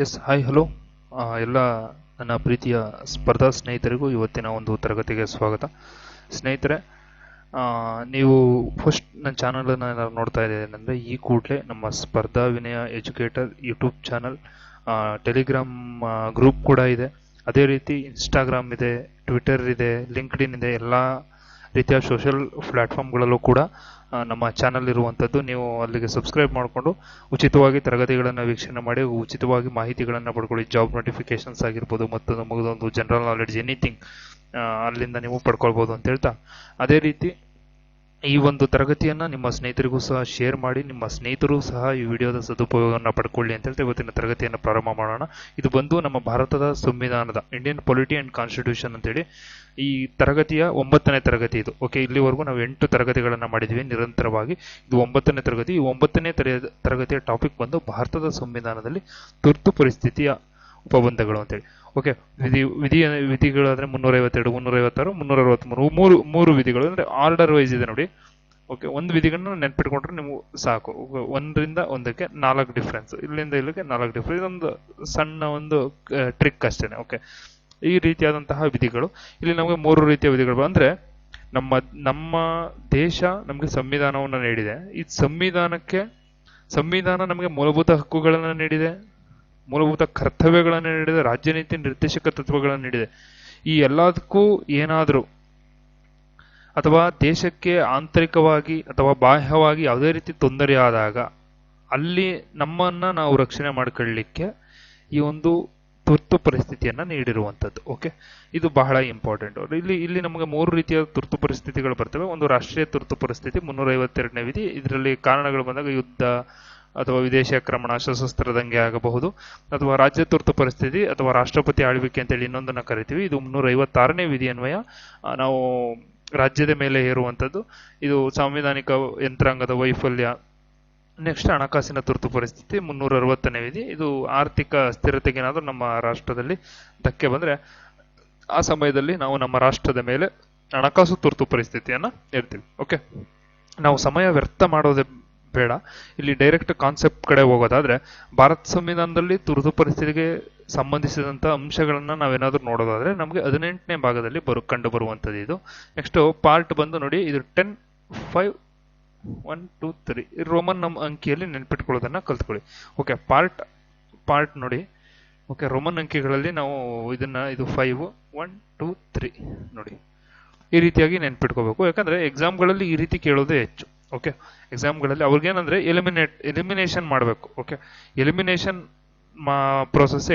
Yes hi hello ಎಲ್ಲ ನನ್ನ ಪ್ರೀತಿಯ ಸ್ಪರ್ಧಾ ಸ್ನೇಹಿತರಿಗೂ ಇವತ್ತಿನ ಒಂದು ತರಗತಿಗೆ ಸ್ವಾಗತ. ಸ್ನೇಹಿತರೆ, ನೀವು ಫಸ್ಟ್ ನನ್ನ ಚಾನಲನ್ನು ಏನಾದ್ರು ನೋಡ್ತಾ ಇದ್ದೇನೆಂದರೆ ಈ ಕೂಡಲೇ ನಮ್ಮ Spardha Vinaya educator YouTube channel, telegram group ಕೂಡ ಇದೆ. ಅದೇ ರೀತಿ ಇನ್ಸ್ಟಾಗ್ರಾಮ್ ಇದೆ, ಟ್ವಿಟರ್ ಇದೆ, ಲಿಂಕ್ಡ್ಇನ್ ಇದೆ. ಎಲ್ಲ ರೀತಿಯ ಸೋಷಿಯಲ್ ಪ್ಲ್ಯಾಟ್ಫಾರ್ಮ್ಗಳಲ್ಲೂ ಕೂಡ ನಮ್ಮ ಚಾನಲ್ ಇರುವಂಥದ್ದು. ನೀವು ಅಲ್ಲಿಗೆ ಸಬ್ಸ್ಕ್ರೈಬ್ ಮಾಡಿಕೊಂಡು ಉಚಿತವಾಗಿ ತರಗತಿಗಳನ್ನು ವೀಕ್ಷಣೆ ಮಾಡಿ ಉಚಿತವಾಗಿ ಮಾಹಿತಿಗಳನ್ನು ಪಡ್ಕೊಳ್ಳಿ. ಜಾಬ್ ನೋಟಿಫಿಕೇಶನ್ಸ್ ಆಗಿರ್ಬೋದು ಮತ್ತು ನಮಗೊಂದು ಜನರಲ್ ನಾಲೆಡ್ಜ್ ಎನಿಥಿಂಗ್ ಅಲ್ಲಿಂದ ನೀವು ಪಡ್ಕೊಳ್ಬೋದು ಅಂತ ಹೇಳ್ತಾ, ಅದೇ ರೀತಿ ಈ ಒಂದು ತರಗತಿಯನ್ನು ನಿಮ್ಮ ಸ್ನೇಹಿತರಿಗೂ ಸಹ ಶೇರ್ ಮಾಡಿ, ನಿಮ್ಮ ಸ್ನೇಹಿತರು ಸಹ ಈ ವಿಡಿಯೋದ ಸದುಪಯೋಗವನ್ನು ಪಡ್ಕೊಳ್ಳಿ ಅಂತ ಹೇಳ್ತಾ ಇವತ್ತಿನ ತರಗತಿಯನ್ನು ಪ್ರಾರಂಭ ಮಾಡೋಣ. ಇದು ಬಂದು ನಮ್ಮ ಭಾರತದ ಸಂವಿಧಾನದ ಇಂಡಿಯನ್ ಪೊಲಿಟಿ ಆ್ಯಂಡ್ ಕಾನ್ಸ್ಟಿಟ್ಯೂಷನ್ ಅಂತೇಳಿ ಈ ತರಗತಿಯ 9ನೇ ತರಗತಿ ಇದು. ಓಕೆ, ಇಲ್ಲಿವರೆಗೂ ನಾವು 8 ತರಗತಿಗಳನ್ನು ಮಾಡಿದ್ವಿ ನಿರಂತರವಾಗಿ. ಇದು 9ನೇ ತರಗತಿ. ಈ 9ನೇ ತರಗತಿಯ ಟಾಪಿಕ್ ಬಂದು ಭಾರತದ ಸಂವಿಧಾನದಲ್ಲಿ ತುರ್ತು ಪರಿಸ್ಥಿತಿಯ ಉಪಬಂಧಗಳು ಅಂತೇಳಿ. ಓಕೆ, ವಿಧಿಗಳಾದ್ರೆ 352, 356, 363 ಮೂರು ವಿಧಿಗಳು ಅಂದ್ರೆ ಆರ್ಡರ್ ವೈಸ್ ಇದೆ ನೋಡಿ. ಓಕೆ, ಒಂದು ವಿಧಿಗಳನ್ನ ನೆನ್ಪಿಟ್ಕೊಂಡ್ರೆ ನೀವು ಸಾಕು. 1ರಿಂದ 1ಕ್ಕೆ 4 ಡಿಫ್ರೆನ್ಸ್, ಇಲ್ಲಿಂದ ಇಲ್ಲಿಗೆ 4 ಡಿಫ್ರೆನ್ಸ್. ಇದೊಂದು ಸಣ್ಣ ಒಂದು ಟ್ರಿಕ್ ಅಷ್ಟೇನೆ. ಓಕೆ, ಈ ರೀತಿಯಾದಂತಹ ವಿಧಿಗಳು ಇಲ್ಲಿ ನಮಗೆ 3 ರೀತಿಯ ವಿಧಿಗಳು ಅಂದ್ರೆ ನಮ್ಮ ದೇಶ ನಮಗೆ ಸಂವಿಧಾನವನ್ನು ನೀಡಿದೆ. ಈ ಸಂವಿಧಾನ ನಮಗೆ ಮೂಲಭೂತ ಹಕ್ಕುಗಳನ್ನು ನೀಡಿದೆ, ಮೂಲಭೂತ ಕರ್ತವ್ಯಗಳನ್ನು ನೀಡಿದೆ, ರಾಜ್ಯ ನೀತಿ ನಿರ್ದೇಶಕ ತತ್ವಗಳನ್ನು ನೀಡಿದೆ. ಈ ಎಲ್ಲದಕ್ಕೂ ಏನಾದರೂ ಅಥವಾ ದೇಶಕ್ಕೆ ಆಂತರಿಕವಾಗಿ ಅಥವಾ ಬಾಹ್ಯವಾಗಿ ಯಾವುದೇ ರೀತಿ ತೊಂದರೆ ಆದಾಗ ಅಲ್ಲಿ ನಮ್ಮನ್ನ ನಾವು ರಕ್ಷಣೆ ಮಾಡಿಕೊಳ್ಳಲಿಕ್ಕೆ ಈ ಒಂದು ತುರ್ತು ಪರಿಸ್ಥಿತಿಯನ್ನ ನೀಡಿರುವಂಥದ್ದು. ಓಕೆ, ಇದು ಬಹಳ ಇಂಪಾರ್ಟೆಂಟ್. ಇಲ್ಲಿ ನಮಗೆ 3 ರೀತಿಯ ತುರ್ತು ಪರಿಸ್ಥಿತಿಗಳು ಬರ್ತವೆ. ಒಂದು ರಾಷ್ಟ್ರೀಯ ತುರ್ತು ಪರಿಸ್ಥಿತಿ 352ನೇ ವಿಧಿ. ಇದರಲ್ಲಿ ಕಾರಣಗಳು ಬಂದಾಗ ಯುದ್ಧ ಅಥವಾ ವಿದೇಶಿ ಆಕ್ರಮಣ, ಸಶಸ್ತ್ರ ದಂಗೆ ಆಗಬಹುದು, ಅಥವಾ ರಾಜ್ಯ ತುರ್ತು ಪರಿಸ್ಥಿತಿ ಅಥವಾ ರಾಷ್ಟ್ರಪತಿ ಆಳ್ವಿಕೆ ಅಂತೇಳಿ ಇನ್ನೊಂದನ್ನು ಕರಿತೀವಿ. ಇದು 356ನೇ ವಿಧಿ ಅನ್ವಯ ನಾವು ರಾಜ್ಯದ ಮೇಲೆ ಹೇರುವಂಥದ್ದು. ಇದು ಸಾಂವಿಧಾನಿಕ ಯಂತ್ರಾಂಗದ ವೈಫಲ್ಯ. ನೆಕ್ಸ್ಟ್ ಹಣಕಾಸಿನ ತುರ್ತು ಪರಿಸ್ಥಿತಿ 360ನೇ ವಿಧಿ. ಇದು ಆರ್ಥಿಕ ಸ್ಥಿರತೆಗೆ ಏನಾದರೂ ನಮ್ಮ ರಾಷ್ಟ್ರದಲ್ಲಿ ಧಕ್ಕೆ ಬಂದರೆ ಆ ಸಮಯದಲ್ಲಿ ನಾವು ನಮ್ಮ ರಾಷ್ಟ್ರದ ಮೇಲೆ ಹಣಕಾಸು ತುರ್ತು ಪರಿಸ್ಥಿತಿಯನ್ನ ಇರ್ತೀವಿ. ಓಕೆ, ನಾವು ಸಮಯ ವ್ಯರ್ಥ ಮಾಡೋದೇ ಬೇಡ, ಇಲ್ಲಿ ಡೈರೆಕ್ಟ್ ಕಾನ್ಸೆಪ್ಟ್ ಕಡೆ ಹೋಗೋದಾದ್ರೆ ಭಾರತ ಸಂವಿಧಾನದಲ್ಲಿ ತುರ್ತು ಪರಿಸ್ಥಿತಿಗೆ ಸಂಬಂಧಿಸಿದಂಥ ಅಂಶಗಳನ್ನ ನಾವೇನಾದ್ರೂ ನೋಡೋದಾದ್ರೆ ನಮಗೆ 18ನೇ ಭಾಗದಲ್ಲಿ ಕಂಡು ಬರುವಂಥದ್ದು ಇದು. ನೆಕ್ಸ್ಟ್ ಪಾರ್ಟ್ ಬಂದು ನೋಡಿ, ಇದು 10, 5, 1, 2, 3 ರೋಮನ್ ಅಂಕಿಯಲ್ಲಿ ನೆನ್ಪಿಟ್ಕೊಳ್ಳೋದನ್ನ ಕಲ್ತ್ಕೊಳ್ಳಿ. ಓಕೆ, ಪಾರ್ಟ್ ನೋಡಿ. ಓಕೆ, ರೋಮನ್ ಅಂಕಿಗಳಲ್ಲಿ ನಾವು ಇದು 5, 1, 2, 3 ನೋಡಿ, ಈ ರೀತಿಯಾಗಿ ನೆನ್ಪಿಟ್ಕೋಬೇಕು. ಯಾಕಂದ್ರೆ ಎಕ್ಸಾಮ್ಗಳಲ್ಲಿ ಈ ರೀತಿ ಕೇಳೋದೇ ಹೆಚ್ಚು. ಓಕೆ, ಎಕ್ಸಾಮ್ಗಳಲ್ಲಿ ಅವ್ರಿಗೇನಂದ್ರೆ ಎಲಿಮಿನೇಷನ್ ಮಾಡಬೇಕು. ಓಕೆ, ಎಲಿಮಿನೇಷನ್ ಪ್ರೋಸೆಸ್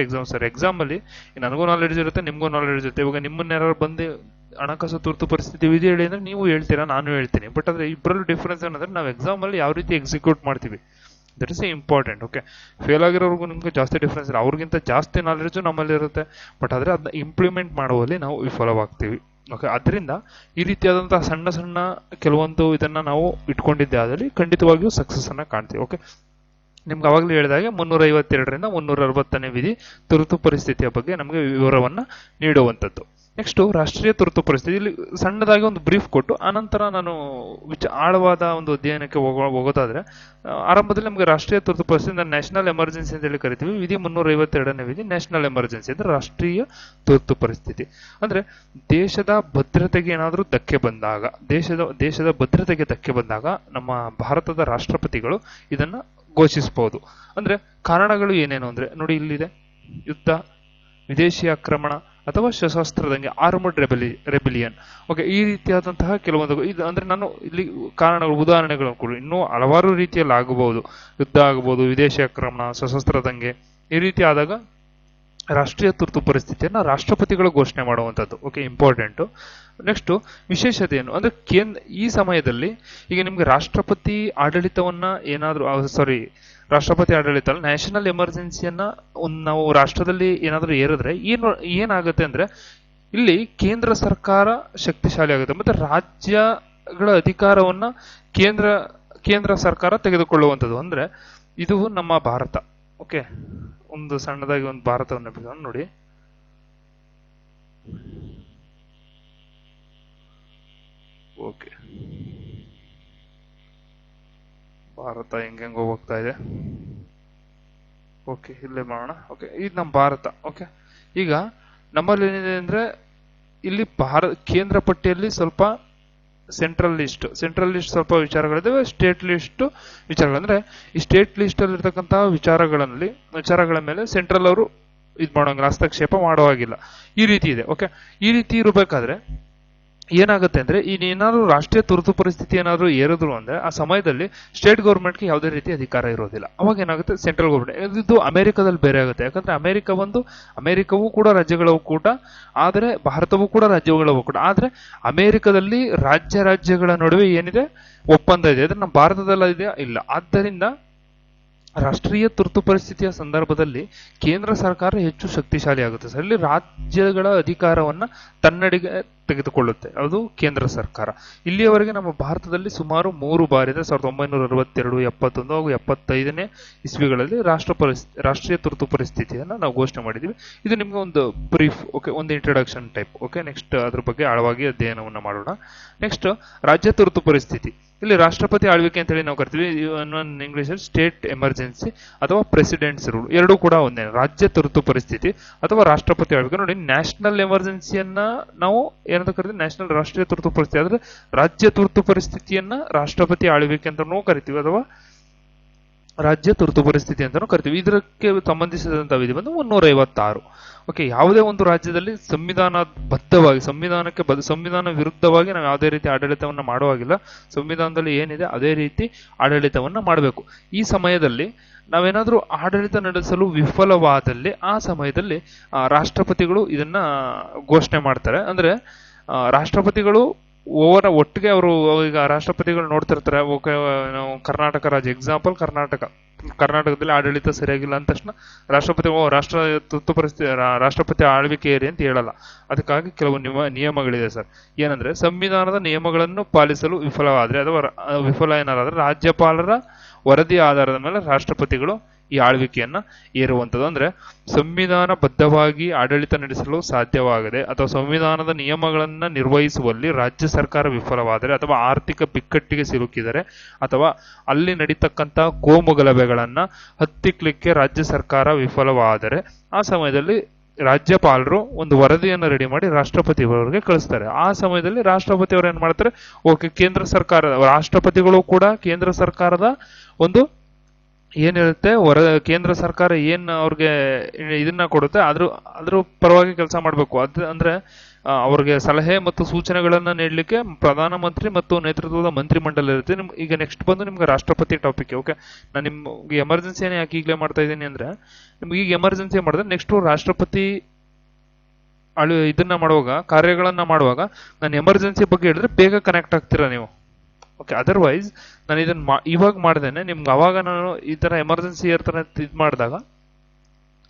ಎಕ್ಸಾಮ್ ಅಲ್ಲಿ ನನಗೂ ನಾಲೆಡ್ಜ್ ಇರುತ್ತೆ, ನಿಮ್ಗೂ ನಾಲೆಡ್ಜ್ ಇರುತ್ತೆ. ಇವಾಗ ನಿಮ್ಮನ್ನ ಯಾರು ಬಂದು ಹಣಕಾಸು ತುರ್ತು ಪರಿಸ್ಥಿತಿ ವಿಧಿ ಹೇಳಿ ಅಂದ್ರೆ ನೀವು ಹೇಳ್ತೀರಾ, ನಾನು ಹೇಳ್ತೀನಿ. ಬಟ್ ಅದ್ರ ಇಬ್ಬರಲ್ಲಿ ಡಿಫ್ರೆನ್ಸ್ ಏನಂದ್ರೆ ನಾವು ಎಕ್ಸಾಮ್ ಅಲ್ಲಿ ಯಾವ ರೀತಿ ಎಕ್ಸಿಕ್ಯೂಟ್ ಮಾಡ್ತೀವಿ, that is important. Okay, fail ಆಗಿರೋರ್ಗು ನಿಮ್ಗೆ ಜಾಸ್ತಿ ಡಿಫ್ರೆನ್ಸ್ ಇಲ್ಲ, ಅವ್ರಿಗಿಂತ ಜಾಸ್ತಿ ನಾಲೆಡ್ಜು ನಮ್ಮಲ್ಲಿ ಇರುತ್ತೆ. ಬಟ್ ಆದ್ರೆ ಅದನ್ನ ಇಂಪ್ಲಿಮೆಂಟ್ ಮಾಡುವಲ್ಲಿ ನಾವು ವಿಫಲವಾಗ್ತೀವಿ. ಓಕೆ, ಅದರಿಂದ ಈ ರೀತಿಯಾದಂತಹ ಸಣ್ಣ ಸಣ್ಣ ಕೆಲವೊಂದು ಇದನ್ನ ನಾವು ಇಟ್ಕೊಂಡಿದ್ದೆ ಆದಲ್ಲಿ ಖಂಡಿತವಾಗಿಯೂ ಸಕ್ಸಸ್ ಅನ್ನ ಕಾಣ್ತೀವಿ. ಓಕೆ, ನಿಮ್ಗೆ ಅವಾಗಲೇ ಹೇಳಿದಾಗೆ 352ರಿಂದ 360ನೇ ವಿಧಿ ತುರ್ತು ಪರಿಸ್ಥಿತಿಯ ಬಗ್ಗೆ ನಮಗೆ ವಿವರವನ್ನ ನೀಡುವಂಥದ್ದು. ನೆಕ್ಸ್ಟ್ ರಾಷ್ಟ್ರೀಯ ತುರ್ತು ಪರಿಸ್ಥಿತಿ. ಇಲ್ಲಿ ಸಣ್ಣದಾಗಿ ಒಂದು ಬ್ರೀಫ್ ಕೊಟ್ಟು ಆನಂತರ ನಾನು ಆಳವಾದ ಒಂದು ಅಧ್ಯಯನಕ್ಕೆ ಹೋಗೋದಾದ್ರೆ ಆರಂಭದಲ್ಲಿ ನಮಗೆ ರಾಷ್ಟ್ರೀಯ ತುರ್ತು ಪರಿಸ್ಥಿತಿ ನ್ಯಾಷನಲ್ ಎಮರ್ಜೆನ್ಸಿ ಅಂತ ಹೇಳಿ ಕರಿತೀವಿ. ವಿಧಿ 352ನೇ ವಿಧಿ ನ್ಯಾಷನಲ್ ಎಮರ್ಜೆನ್ಸಿ ಅಂದ್ರೆ ರಾಷ್ಟ್ರೀಯ ತುರ್ತು ಪರಿಸ್ಥಿತಿ. ಅಂದ್ರೆ ದೇಶದ ಭದ್ರತೆಗೆ ಏನಾದರೂ ಧಕ್ಕೆ ಬಂದಾಗ, ದೇಶದ ಭದ್ರತೆಗೆ ಧಕ್ಕೆ ಬಂದಾಗ ನಮ್ಮ ಭಾರತದ ರಾಷ್ಟ್ರಪತಿಗಳು ಇದನ್ನ ಘೋಷಿಸಬಹುದು. ಅಂದ್ರೆ ಕಾರಣಗಳು ಏನೇನು ಅಂದ್ರೆ ನೋಡಿ, ಇಲ್ಲಿದೆ ಯುದ್ಧ, ವಿದೇಶಿ ಆಕ್ರಮಣ ಅಥವಾ ಸಶಸ್ತ್ರ ದಂಗೆ, ಆರ್ಮಡ್ ರೆಬಿಲಿಯನ್. ಓಕೆ, ಈ ರೀತಿಯಾದಂತಹ ಕೆಲವೊಂದು ಇದು ಅಂದ್ರೆ ನಾನು ಇಲ್ಲಿ ಕಾರಣಗಳು ಉದಾಹರಣೆಗಳನ್ನು ಕೂಡ ಇನ್ನೂ ಹಲವಾರು ರೀತಿಯಲ್ಲಿ ಆಗಬಹುದು. ಯುದ್ಧ ಆಗಬಹುದು, ವಿದೇಶಿ ಆಕ್ರಮಣ, ಸಶಸ್ತ್ರ ದಂಗೆ. ಈ ರೀತಿ ಆದಾಗ ರಾಷ್ಟ್ರೀಯ ತುರ್ತು ಪರಿಸ್ಥಿತಿಯನ್ನ ರಾಷ್ಟ್ರಪತಿಗಳು ಘೋಷಣೆ ಮಾಡುವಂಥದ್ದು. Okay, important. ನೆಕ್ಸ್ಟ್ ವಿಶೇಷತೆ ಏನು ಅಂದ್ರೆ ಈ ಸಮಯದಲ್ಲಿ ಈಗ ನಿಮ್ಗೆ ರಾಷ್ಟ್ರಪತಿ ಆಡಳಿತವನ್ನ ರಾಷ್ಟ್ರಪತಿ ಆಡಳಿತ ಅಲ್ಲ, ನ್ಯಾಷನಲ್ ಎಮರ್ಜೆನ್ಸಿಯನ್ನ ನಾವು ರಾಷ್ಟ್ರದಲ್ಲಿ ಏನಾದರೂ ಏರಿದ್ರೆ ಏನಾಗುತ್ತೆ ಅಂದ್ರೆ ಇಲ್ಲಿ ಕೇಂದ್ರ ಸರ್ಕಾರ ಶಕ್ತಿಶಾಲಿ ಆಗುತ್ತೆ, ಮತ್ತೆ ರಾಜ್ಯಗಳ ಅಧಿಕಾರವನ್ನ ಕೇಂದ್ರ ಸರ್ಕಾರ ತೆಗೆದುಕೊಳ್ಳುವಂಥದ್ದು. ಅಂದ್ರೆ ಇದು ನಮ್ಮ ಭಾರತ. ಓಕೆ, ಒಂದು ಸಣ್ಣದಾಗಿ ಒಂದು ಭಾರತವನ್ನು ನೋಡಿ. ಓಕೆ, ಭಾರತ ಹೆಂಗೆಂಗೋ ಹೋಗ್ತಾ ಇದೆ. ಓಕೆ, ಇಲ್ಲೇ ಮಾಡೋಣ. ಓಕೆ, ಇದು ನಮ್ಮ ಭಾರತ. ಓಕೆ, ಈಗ ನಮ್ಮಲ್ಲಿ ಏನಿದೆ ಅಂದ್ರೆ ಇಲ್ಲಿ ಕೇಂದ್ರ ಪಟ್ಟಿಯಲ್ಲಿ ಸ್ವಲ್ಪ ಸೆಂಟ್ರಲ್ ಲಿಸ್ಟ್ ಸ್ವಲ್ಪ ವಿಚಾರಗಳಿದಾವೆ, ಸ್ಟೇಟ್ ಲಿಸ್ಟ್ ವಿಚಾರಗಳು. ಅಂದ್ರೆ ಈ ಸ್ಟೇಟ್ ಲಿಸ್ಟ್ ಅಲ್ಲಿ ಇರ್ತಕ್ಕಂತಹ ವಿಚಾರಗಳ ಮೇಲೆ ಸೆಂಟ್ರಲ್ ಅವರು ಇದು ಮಾಡೋಂಗಿಲ್ಲ, ಹಸ್ತಕ್ಷೇಪ ಮಾಡುವಾಗಿಲ್ಲ. ಈ ರೀತಿ ಇದೆ. ಓಕೆ, ಈ ರೀತಿ ಇರಬೇಕಾದ್ರೆ ಏನಾಗುತ್ತೆ ಅಂದ್ರೆ ಏನಾದ್ರು ರಾಷ್ಟ್ರೀಯ ತುರ್ತು ಪರಿಸ್ಥಿತಿ ಏನಾದ್ರು ಏರಿದ್ರು ಅಂದ್ರೆ ಆ ಸಮಯದಲ್ಲಿ ಸ್ಟೇಟ್ ಗೌರ್ಮೆಂಟ್ಗೆ ಯಾವುದೇ ರೀತಿ ಅಧಿಕಾರ ಇರೋದಿಲ್ಲ. ಅವಾಗ ಏನಾಗುತ್ತೆ, ಸೆಂಟ್ರಲ್ ಗೌರ್ಮೆಂಟ್. ಇದು ಅಮೆರಿಕದಲ್ಲಿ ಬೇರೆ ಆಗುತ್ತೆ. ಯಾಕಂದ್ರೆ ಅಮೆರಿಕವೂ ಕೂಡ ರಾಜ್ಯಗಳ ಒಕ್ಕೂಟ, ಆದರೆ ಭಾರತವೂ ಕೂಡ ರಾಜ್ಯಗಳ ಒಕ್ಕೂಟ. ಆದ್ರೆ ಅಮೆರಿಕದಲ್ಲಿ ರಾಜ್ಯಗಳ ನಡುವೆ ಏನಿದೆ ಒಪ್ಪಂದ ಇದೆ, ಅದ್ರೆ ನಮ್ಮ ಭಾರತದಲ್ಲಿ ಇದೆಯಾ? ಇಲ್ಲ. ಆದ್ದರಿಂದ ರಾಷ್ಟ್ರೀಯ ತುರ್ತು ಪರಿಸ್ಥಿತಿಯ ಸಂದರ್ಭದಲ್ಲಿ ಕೇಂದ್ರ ಸರ್ಕಾರ ಹೆಚ್ಚು ಶಕ್ತಿಶಾಲಿ ಆಗುತ್ತೆ ಸರ್. ಇಲ್ಲಿ ರಾಜ್ಯಗಳ ಅಧಿಕಾರವನ್ನ ತನ್ನಡೆಗೆ ತೆಗೆದುಕೊಳ್ಳುತ್ತೆ ಅದು ಕೇಂದ್ರ ಸರ್ಕಾರ. ಇಲ್ಲಿಯವರೆಗೆ ನಮ್ಮ ಭಾರತದಲ್ಲಿ ಸುಮಾರು 3 ಬಾರಿ 1962, 71 ಹಾಗೂ 75ನೇ ಇಸ್ವಿಗಳಲ್ಲಿ ರಾಷ್ಟ್ರೀಯ ತುರ್ತು ಪರಿಸ್ಥಿತಿಯನ್ನ ನಾವು ಘೋಷಣೆ ಮಾಡಿದೀವಿ. ಇದು ನಿಮ್ಗೆ ಒಂದು ಬ್ರೀಫ್, ಓಕೆ, ಒಂದು ಇಂಟ್ರೊಡಕ್ಷನ್ ಟೈಪ್. ಓಕೆ, ನೆಕ್ಸ್ಟ್ ಅದ್ರ ಬಗ್ಗೆ ಆಳವಾಗಿ ಅಧ್ಯಯನವನ್ನ ಮಾಡೋಣ. ನೆಕ್ಸ್ಟ್ ರಾಜ್ಯ ತುರ್ತು ಪರಿಸ್ಥಿತಿ. ಇಲ್ಲಿ ರಾಷ್ಟ್ರಪತಿ ಆಳ್ವಿಕೆ ಅಂತ ಹೇಳಿ ನಾವು ಕರಿತೀವಿ. ಇಂಗ್ಲಿಷ್ ಸ್ಟೇಟ್ ಎಮರ್ಜೆನ್ಸಿ ಅಥವಾ ಪ್ರೆಸಿಡೆಂಟ್ಸ್ ರೂಲ್ ಎರಡೂ ಕೂಡ ಒಂದೇ. ರಾಜ್ಯ ತುರ್ತು ಪರಿಸ್ಥಿತಿ ಅಥವಾ ರಾಷ್ಟ್ರಪತಿ ಆಳ್ವಿಕೆ. ನೋಡಿ, ನ್ಯಾಷನಲ್ ಎಮರ್ಜೆನ್ಸಿಯನ್ನ ನಾವು ಏನಂತ ಕರಿತೀವಿ? ನ್ಯಾಷನಲ್ ರಾಷ್ಟ್ರೀಯ ತುರ್ತು ಪರಿಸ್ಥಿತಿ. ಆದ್ರೆ ರಾಜ್ಯ ತುರ್ತು ಪರಿಸ್ಥಿತಿಯನ್ನ ರಾಷ್ಟ್ರಪತಿ ಆಳ್ವಿಕೆ ಅಂತಾನೂ ಕರಿತೀವಿ ಅಥವಾ ರಾಜ್ಯ ತುರ್ತು ಪರಿಸ್ಥಿತಿ ಅಂತಾನೂ ಕರಿತೀವಿ. ಇದಕ್ಕೆ ಸಂಬಂಧಿಸಿದಂತ ವಿಧಿ ಬಂದು 356. ಓಕೆ, ಯಾವುದೇ ಒಂದು ರಾಜ್ಯದಲ್ಲಿ ಸಂವಿಧಾನ ವಿರುದ್ಧವಾಗಿ ನಾವು ಯಾವುದೇ ರೀತಿ ಆಡಳಿತವನ್ನ ಮಾಡುವಾಗಿಲ್ಲ. ಸಂವಿಧಾನದಲ್ಲಿ ಏನಿದೆ ಅದೇ ರೀತಿ ಆಡಳಿತವನ್ನ ಮಾಡಬೇಕು. ಈ ಸಮಯದಲ್ಲಿ ನಾವೇನಾದ್ರೂ ಆಡಳಿತ ನಡೆಸಲು ವಿಫಲವಾದಲ್ಲಿ ಆ ಸಮಯದಲ್ಲಿ ರಾಷ್ಟ್ರಪತಿಗಳು ಇದನ್ನ ಘೋಷಣೆ ಮಾಡ್ತಾರೆ. ಅಂದ್ರೆ ರಾಷ್ಟ್ರಪತಿಗಳು ಒಟ್ಟಿಗೆ ಅವರು ಈಗ ರಾಷ್ಟ್ರಪತಿಗಳು ನೋಡ್ತಿರ್ತಾರೆ. ಓಕೆ, ನಾವು ಕರ್ನಾಟಕ ರಾಜ್ಯ ಎಕ್ಸಾಂಪಲ್, ಕರ್ನಾಟಕದಲ್ಲಿ ಆಡಳಿತ ಸರಿಯಾಗಿಲ್ಲ ಅಂದ ತಕ್ಷಣ ರಾಷ್ಟ್ರಪತಿ ಆಳ್ವಿಕೆ ಏರಿ ಅಂತ ಹೇಳಲ್ಲ. ಅದಕ್ಕಾಗಿ ಕೆಲವು ನಿಯಮಗಳಿದೆ ಸರ್. ಏನಂದ್ರೆ ಸಂವಿಧಾನದ ನಿಯಮಗಳನ್ನು ಪಾಲಿಸಲು ವಿಫಲವಾದ್ರೆ ಅಥವಾ ವಿಫಲ ಏನಾರಾದ್ರೆ ರಾಜ್ಯಪಾಲರ ವರದಿ ಆಧಾರದ ಮೇಲೆ ರಾಷ್ಟ್ರಪತಿಗಳು ಈ ಆಳ್ವಿಕೆಯನ್ನ ಏರುವಂಥದ್ದು. ಅಂದ್ರೆ ಸಂವಿಧಾನಬದ್ಧವಾಗಿ ಆಡಳಿತ ನಡೆಸಲು ಸಾಧ್ಯವಾಗದೆ ಅಥವಾ ಸಂವಿಧಾನದ ನಿಯಮಗಳನ್ನ ನಿರ್ವಹಿಸುವಲ್ಲಿ ರಾಜ್ಯ ಸರ್ಕಾರ ವಿಫಲವಾದರೆ ಅಥವಾ ಆರ್ಥಿಕ ಬಿಕ್ಕಟ್ಟಿಗೆ ಸಿಲುಕಿದರೆ ಅಥವಾ ಅಲ್ಲಿ ನಡೀತಕ್ಕಂಥ ಕೋಮುಗಲಭೆಗಳನ್ನ ಹತ್ತಿಕ್ಲಿಕ್ಕೆ ರಾಜ್ಯ ಸರ್ಕಾರ ವಿಫಲವಾದರೆ ಆ ಸಮಯದಲ್ಲಿ ರಾಜ್ಯಪಾಲರು ಒಂದು ವರದಿಯನ್ನು ರೆಡಿ ಮಾಡಿ ರಾಷ್ಟ್ರಪತಿಯವರಿಗೆ ಕಳಿಸ್ತಾರೆ. ಆ ಸಮಯದಲ್ಲಿ ರಾಷ್ಟ್ರಪತಿಯವರು ಏನ್ ಮಾಡ್ತಾರೆ? ಓಕೆ, ರಾಷ್ಟ್ರಪತಿಗಳು ಕೂಡ ಕೇಂದ್ರ ಸರ್ಕಾರದ ಒಂದು ಏನಿರುತ್ತೆ ಕೇಂದ್ರ ಸರ್ಕಾರ ಏನ್ ಅವ್ರಿಗೆ ಇದನ್ನ ಕೊಡುತ್ತೆ ಅದ್ರ ಪರವಾಗಿ ಕೆಲಸ ಮಾಡ್ಬೇಕು. ಅಂದ್ರೆ ಅವ್ರಿಗೆ ಸಲಹೆ ಮತ್ತು ಸೂಚನೆಗಳನ್ನ ನೀಡಲಿಕ್ಕೆ ಪ್ರಧಾನಮಂತ್ರಿ ಮತ್ತು ನೇತೃತ್ವದ ಮಂತ್ರಿಮಂಡಲ ಇರುತ್ತೆ. ಈಗ ನೆಕ್ಸ್ಟ್ ಬಂದು ನಿಮ್ಗೆ ರಾಷ್ಟ್ರಪತಿ ಟಾಪಿಕ್. ಓಕೆ, ನಾನು ನಿಮ್ಗೆ ಎಮರ್ಜೆನ್ಸಿನೇ ಯಾಕೆ ಈಗಲೇ ಮಾಡ್ತಾ ಇದ್ದೀನಿ ಅಂದ್ರೆ ನಿಮ್ಗೆ ಈಗ ಎಮರ್ಜೆನ್ಸಿ ಮಾಡಿದ್ರೆ ನೆಕ್ಸ್ಟ್ ರಾಷ್ಟ್ರಪತಿ ಇದನ್ನ ಮಾಡುವಾಗ, ಕಾರ್ಯಗಳನ್ನ ಮಾಡುವಾಗ ನಾನು ಎಮರ್ಜೆನ್ಸಿ ಬಗ್ಗೆ ಹೇಳಿದ್ರೆ ಬೇಗ ಕನೆಕ್ಟ್ ಆಗ್ತೀರಾ ನೀವು. ಓಕೆ, ಅದರ್ವೈಸ್ ನಾನು ಇದನ್ನ ಇವಾಗ ಮಾಡ್ದೇನೆ ನಿಮ್ಗೆ ಅವಾಗ ನಾನು ಈ ತರ ಎಮರ್ಜೆನ್ಸಿ ಇರ್ತಾನೆ ಇದು ಮಾಡಿದಾಗ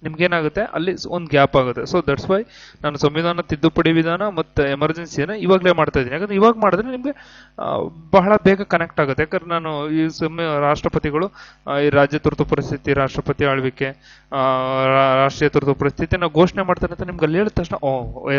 ನಿಮ್ಗೇನಾಗುತ್ತೆ, ಅಲ್ಲಿ ಒಂದು ಗ್ಯಾಪ್ ಆಗುತ್ತೆ. ಸೊ ದಟ್ಸ್ ವೈ ನಾನು ಸಂವಿಧಾನ ತಿದ್ದುಪಡಿ ವಿಧಾನ ಮತ್ತು ಎಮರ್ಜೆನ್ಸಿಯನ್ನು ಇವಾಗಲೇ ಮಾಡ್ತಾ ಇದ್ದೀನಿ. ಯಾಕಂದ್ರೆ ಇವಾಗ ಮಾಡಿದ್ರೆ ನಿಮಗೆ ಬಹಳ ಬೇಗ ಕನೆಕ್ಟ್ ಆಗುತ್ತೆ. ಯಾಕಂದ್ರೆ ನಾನು ಈ ರಾಷ್ಟ್ರಪತಿಗಳು ಈ ರಾಜ್ಯ ತುರ್ತು ಪರಿಸ್ಥಿತಿ, ರಾಷ್ಟ್ರಪತಿ ಆಳ್ವಿಕೆ, ರಾಷ್ಟ್ರೀಯ ತುರ್ತು ಪರಿಸ್ಥಿತಿ ನಾವು ಘೋಷಣೆ ಮಾಡ್ತಾರೆ ಅಂತ ನಿಮ್ಗೆ ಅಲ್ಲಿ ಹೇಳಿದ ತಕ್ಷಣ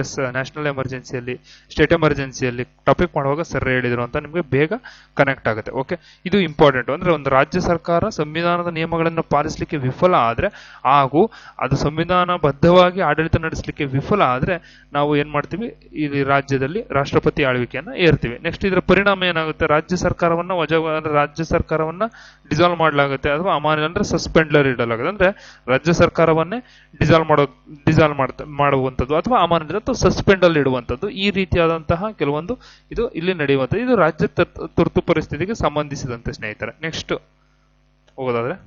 ಎಸ್ ನ್ಯಾಷನಲ್ ಎಮರ್ಜೆನ್ಸಿಯಲ್ಲಿ, ಸ್ಟೇಟ್ ಎಮರ್ಜೆನ್ಸಿಯಲ್ಲಿ ಟಾಪಿಕ್ ಮಾಡುವಾಗ ಸರ್ ಹೇಳಿದ್ರು ಅಂತ ನಿಮಗೆ ಬೇಗ ಕನೆಕ್ಟ್ ಆಗುತ್ತೆ. ಓಕೆ, ಇದು ಇಂಪಾರ್ಟೆಂಟ್. ಅಂದ್ರೆ ಒಂದು ರಾಜ್ಯ ಸರ್ಕಾರ ಸಂವಿಧಾನದ ನಿಯಮಗಳನ್ನು ಪಾಲಿಸಲಿಕ್ಕೆ ವಿಫಲ ಆದ್ರೆ ಹಾಗೂ ಅದು ಸಂವಿಧಾನಬದ್ಧವಾಗಿ ಆಡಳಿತ ನಡೆಸಲಿಕ್ಕೆ ವಿಫಲ ಆದ್ರೆ ನಾವು ಏನ್ ಮಾಡ್ತೀವಿ, ಈ ರಾಜ್ಯದಲ್ಲಿ ರಾಷ್ಟ್ರಪತಿ ಆಳ್ವಿಕೆಯನ್ನ ಏರ್ತೀವಿ. ನೆಕ್ಸ್ಟ್ ಇದರ ಪರಿಣಾಮ ಏನಾಗುತ್ತೆ, ರಾಜ್ಯ ಸರ್ಕಾರವನ್ನ ಡಿಸಾಲ್ವ್ ಮಾಡಲಾಗುತ್ತೆ ಅಥವಾ ಅಮಾನ್ಯ ಅಂದ್ರೆ ಸಸ್ಪೆಂಡ್ಲರ್ ಇಡಲಾಗುತ್ತೆ. ಅಂದ್ರೆ ರಾಜ್ಯ ಸರ್ಕಾರವನ್ನೇ ಡಿಸಾಲ್ವ್ ಮಾಡುವಂಥದ್ದು ಅಥವಾ ಅಮಾನ್ಯ ಅಥವಾ ಸಸ್ಪೆಂಡ್ ಅಲ್ಲಿ ಇಡುವಂಥದ್ದು. ಈ ರೀತಿಯಾದಂತಹ ಕೆಲವೊಂದು ಇದು ಇಲ್ಲಿ ನಡೆಯುವಂಥದ್ದು. ಇದು ರಾಜ್ಯ ತುರ್ತು ಪರಿಸ್ಥಿತಿಗೆ ಸಂಬಂಧಿಸಿದಂತೆ ಸ್ನೇಹಿತರೆ. ನೆಕ್ಸ್ಟ್ ಹೋಗೋದಾದ್ರೆ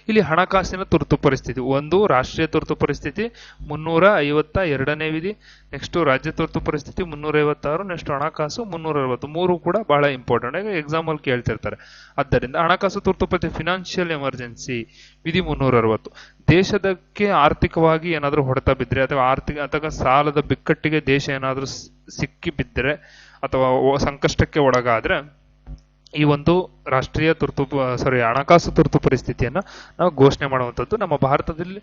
ಇಲ್ಲಿ ಹಣಕಾಸಿನ ತುರ್ತು ಪರಿಸ್ಥಿತಿ. ಒಂದು ರಾಷ್ಟ್ರೀಯ ತುರ್ತು ಪರಿಸ್ಥಿತಿ 352ನೇ ವಿಧಿ. ನೆಕ್ಸ್ಟ್ ರಾಜ್ಯ ತುರ್ತು ಪರಿಸ್ಥಿತಿ 356. ನೆಕ್ಸ್ಟ್ ಹಣಕಾಸು 360. ಮೂರು ಕೂಡ ಬಹಳ ಇಂಪಾರ್ಟೆಂಟ್ ಆಗಿ ಎಕ್ಸಾಂಪಲ್ ಕೇಳ್ತಿರ್ತಾರೆ. ಆದ್ದರಿಂದ ಹಣಕಾಸು ತುರ್ತು ಪರಿಸ್ಥಿತಿ, ಫಿನಾನ್ಷಿಯಲ್ ಎಮರ್ಜೆನ್ಸಿ ವಿಧಿ 360. ದೇಶದಕ್ಕೆ ಆರ್ಥಿಕವಾಗಿ ಏನಾದರೂ ಹೊಡೆತ ಬಿದ್ದರೆ ಅಥವಾ ಸಾಲದ ಬಿಕ್ಕಟ್ಟಿಗೆ ದೇಶ ಏನಾದರೂ ಸಿಕ್ಕಿ ಬಿದ್ದರೆ ಅಥವಾ ಸಂಕಷ್ಟಕ್ಕೆ ಒಳಗಾದ್ರೆ ಈ ಒಂದು ರಾಷ್ಟ್ರೀಯ ಹಣಕಾಸು ತುರ್ತು ಪರಿಸ್ಥಿತಿಯನ್ನ ನಾವು ಘೋಷಣೆ ಮಾಡುವಂಥದ್ದು. ನಮ್ಮ ಭಾರತದಲ್ಲಿ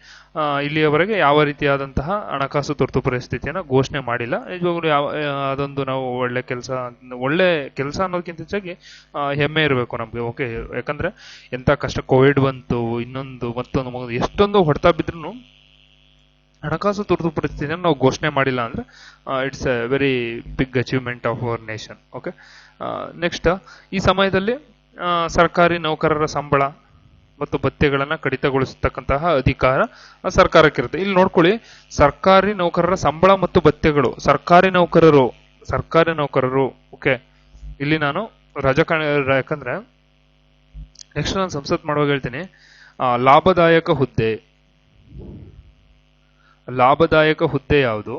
ಇಲ್ಲಿಯವರೆಗೆ ಯಾವ ರೀತಿಯಾದಂತಹ ಹಣಕಾಸು ತುರ್ತು ಪರಿಸ್ಥಿತಿಯನ್ನ ಘೋಷಣೆ ಮಾಡಿಲ್ಲ. ನಿಜವಾಗ್ಲೂ ಅದೊಂದು ನಾವು ಒಳ್ಳೆ ಕೆಲಸ ಅನ್ನೋದಕ್ಕಿಂತ ಹೆಚ್ಚಾಗಿ ಹೆಮ್ಮೆ ಇರಬೇಕು ನಮ್ಗೆ. ಓಕೆ, ಯಾಕಂದ್ರೆ ಎಂತ ಕಷ್ಟ, ಕೋವಿಡ್ ಬಂತು, ಇನ್ನೊಂದು ಮತ್ತೊಂದು ಎಷ್ಟೊಂದು ಹೊಡೆತ ಬಿದ್ರೂ ಹಣಕಾಸು ತುರ್ತು ಪರಿಸ್ಥಿತಿಯನ್ನು ನಾವು ಘೋಷಣೆ ಮಾಡಿಲ್ಲ ಅಂದ್ರೆ it's a very big achievement of our nation. Okay, next, ಈ ಸಮಯದಲ್ಲಿ ಸರ್ಕಾರಿ ನೌಕರರ ಸಂಬಳ ಮತ್ತು ಭತ್ಯೆಗಳನ್ನ ಕಡಿತಗೊಳಿಸತಕ್ಕಂತಹ ಅಧಿಕಾರ ಸರ್ಕಾರಕ್ಕಿರುತ್ತೆ. ಇಲ್ಲಿ ನೋಡ್ಕೊಳ್ಳಿ, ಸರ್ಕಾರಿ ನೌಕರರ ಸಂಬಳ ಮತ್ತು ಭತ್ಯೆಗಳು, ಸರ್ಕಾರಿ ನೌಕರರು. ಓಕೆ, ಇಲ್ಲಿ ನಾನು ಯಾಕಂದ್ರೆ ನೆಕ್ಸ್ಟ್ ನಾನು ಸಂಸತ್ ಮಾಡುವಾಗ ಹೇಳ್ತೀನಿ, ಲಾಭದಾಯಕ ಹುದ್ದೆ ಯಾವುದು,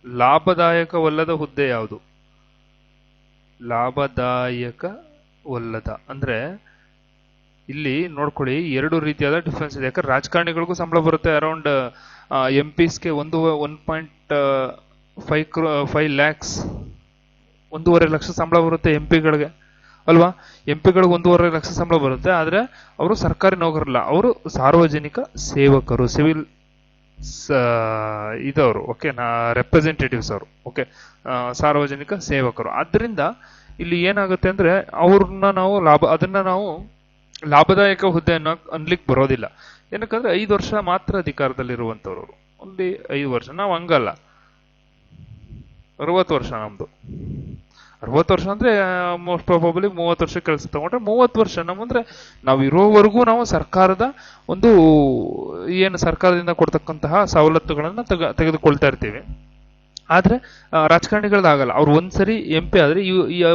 ಲಾಭದಾಯಕವಲ್ಲದ ಹುದ್ದೆ ಯಾವುದು? ಲಾಭದಾಯಕವಲ್ಲದ ಅಂದ್ರೆ ಇಲ್ಲಿ ನೋಡ್ಕೊಳ್ಳಿ, ಎರಡು ರೀತಿಯಾದ ಡಿಫ್ರೆನ್ಸ್ ಇದೆ. ಯಾಕಂದ್ರೆ ರಾಜಕಾರಣಿಗಳಿಗೂ ಸಂಬಳ ಬರುತ್ತೆ, ಅರೌಂಡ್ MPsಗೆ 1.5 lakhs 1.5 ಲಕ್ಷ ಸಂಬಳ ಬರುತ್ತೆ MP ಗಳಿಗೆ, ಅಲ್ವಾ? MP ಗಳಿಗೆ 1.5 ಲಕ್ಷ ಸಂಬಳ ಬರುತ್ತೆ. ಆದ್ರೆ ಅವರು ಸರ್ಕಾರಿ ನೌಕರಲ್ಲ, ಅವರು ಸಾರ್ವಜನಿಕ ಸೇವಕರು, ಸಿವಿಲ್ ಇದವರು. ಓಕೆ, ರೆಪ್ರೆಸೆಂಟೇಟಿವ್ಸ್ ಅವರು. ಓಕೆ, ಸಾರ್ವಜನಿಕ ಸೇವಕರು. ಆದ್ರಿಂದ ಇಲ್ಲಿ ಏನಾಗುತ್ತೆ ಅಂದ್ರೆ ಅವ್ರನ್ನ ನಾವು ಲಾಭದಾಯಕ ಹುದ್ದೆ ಅನ್ಲಿಕ್ಕೆ ಬರೋದಿಲ್ಲ. ಏನಕ್ಕಂದ್ರೆ 5 ವರ್ಷ ಮಾತ್ರ ಅಧಿಕಾರದಲ್ಲಿರುವಂತವ್ರು, ಒಂದು 5 ವರ್ಷ. ನಾವು ಹಂಗಲ್ಲ, 60 ವರ್ಷ ನಮ್ದು. 60 ವರ್ಷ ಅಂದ್ರೆ ಮೋಸ್ಟ್ ಪ್ರಾಬಬ್ಲಿ 30 ವರ್ಷ ಕೆಲಸ ತಗೊಂಡ್ರೆ 30 ವರ್ಷ ನಮ್ಮಂದ್ರೆ ನಾವು ಇರೋವರೆಗೂ ನಾವು ಸರ್ಕಾರದ ಸರ್ಕಾರದಿಂದ ಕೊಡ್ತಕ್ಕಂತಹ ಸವಲತ್ತುಗಳನ್ನ ತೆಗೆದುಕೊಳ್ತಾ ಇರ್ತೀವಿ. ಆದ್ರೆ ರಾಜಕಾರಣಿಗಳದಾಗಲ್ಲ, ಅವ್ರು ಒಂದ್ಸರಿ MP ಆದ್ರೆ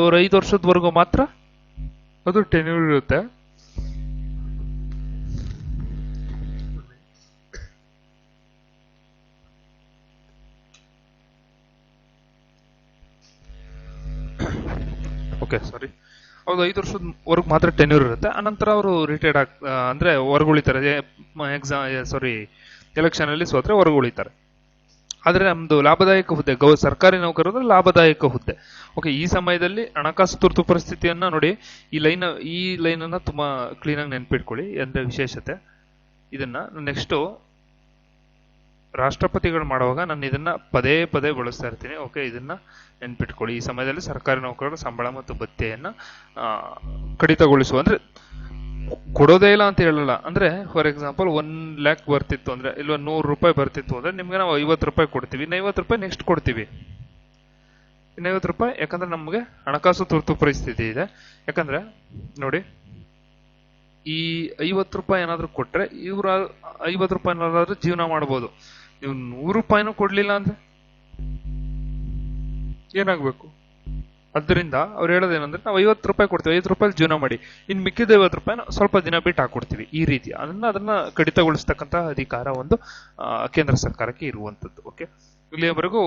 ಅವ್ರ 5 ವರ್ಷದವರೆಗೂ ಮಾತ್ರ ಅದು ಟೆನ್ಯೂರ್ ಇರುತ್ತೆ. ಓಕೆ, ಸಾರಿ, ಅವ್ರು 5 ವರ್ಷದವರೆಗೂ ಮಾತ್ರ ಟೆನ್ಯೂರ್ ಇರುತ್ತೆ. ಅನಂತರ ಅವರು ರಿಟೈರ್ಡ್ ಅಂದ್ರೆ ಹೊರಗುಳಿತಾರೆ, ಎಲೆಕ್ಷನ್ ಅಲ್ಲಿ ಸೋತ್ರೆ ಹೊರಗುಳಿತಾರೆ. ಆದ್ರೆ ನಮ್ದು ಲಾಭದಾಯಕ ಹುದ್ದೆ, ಸರ್ಕಾರಿ ನೌಕರರು ಲಾಭದಾಯಕ ಹುದ್ದೆ. ಓಕೆ, ಈ ಸಮಯದಲ್ಲಿ ಹಣಕಾಸು ತುರ್ತು ಪರಿಸ್ಥಿತಿಯನ್ನ ನೋಡಿ, ಈ ಲೈನ್ ಅನ್ನ ತುಂಬಾ ಕ್ಲೀನ್ ಆಗಿ ನೆನ್ಪಿಟ್ಕೊಳ್ಳಿ, ಅಂದ್ರೆ ವಿಶೇಷತೆ. ಇದನ್ನ ನೆಕ್ಸ್ಟ್ ರಾಷ್ಟ್ರಪತಿಗಳು ಮಾಡುವಾಗ ನಾನು ಇದನ್ನ ಪದೇ ಬಳಸ್ತಾ ಇರ್ತೀನಿ. ಓಕೆ, ಇದನ್ನ ನೆನ್ಪಿಟ್ಕೊಳ್ಳಿ. ಈ ಸಮಯದಲ್ಲಿ ಸರ್ಕಾರಿ ನೌಕರರ ಸಂಬಳ ಮತ್ತು ಭತ್ಯೆಯನ್ನ ಕಡಿತಗೊಳಿಸುವ, ಅಂದ್ರೆ ಕೊಡೋದೇ ಇಲ್ಲ ಅಂತ ಹೇಳಲ್ಲ. ಅಂದ್ರೆ ಫಾರ್ ಎಕ್ಸಾಂಪಲ್ 1 lakh ಬರ್ತಿತ್ತು ಅಂದ್ರೆ, ಇಲ್ವಾ 100 ರೂಪಾಯಿ ಬರ್ತಿತ್ತು ಅಂದ್ರೆ ನಿಮ್ಗೆ ನಾವು 50 ರೂಪಾಯಿ ಕೊಡ್ತೀವಿ, ಇನ್ನು 50 ರೂಪಾಯಿ ನೆಕ್ಸ್ಟ್ ಕೊಡ್ತೀವಿ, ಇನ್ನು 50 ರೂಪಾಯಿ. ಯಾಕಂದ್ರೆ ನಮ್ಗೆ ಹಣಕಾಸು ತುರ್ತು ಪರಿಸ್ಥಿತಿ ಇದೆ. ಯಾಕಂದ್ರೆ ನೋಡಿ, ಈ 50 ರೂಪಾಯಿ ಏನಾದ್ರು ಕೊಟ್ರೆ ಇವ್ರ 50 ರೂಪಾಯಿನಾದ್ರೂ ಜೀವನ ಮಾಡ್ಬೋದು. ನೀವು 100 ರೂಪಾಯಿನೂ ಕೊಡ್ಲಿಲ್ಲ ಅಂದ್ರೆ ಏನಾಗ್ಬೇಕು? ಅದರಿಂದ ಅವ್ರು ಹೇಳೋದೇನಂದ್ರೆ, ನಾವು 50 ರೂಪಾಯಿ ಕೊಡ್ತೀವಿ, 5 ರೂಪಾಯಿ ಜೀವನ ಮಾಡಿ, ಇನ್ ಮಿಕ್ಕಿದ 50 ರೂಪಾಯಿನ ಸ್ವಲ್ಪ ದಿನ ಬಿಟ್ಟು ಹಾಕೊಡ್ತೀವಿ. ಈ ರೀತಿ ಅದನ್ನ ಕಡಿತಗೊಳಿಸ್ತಕ್ಕಂತ ಅಧಿಕಾರ ಒಂದು ಕೇಂದ್ರ ಸರ್ಕಾರಕ್ಕೆ ಇರುವಂತದ್ದು. ಓಕೆ, ಇಲ್ಲಿಯವರೆಗೂ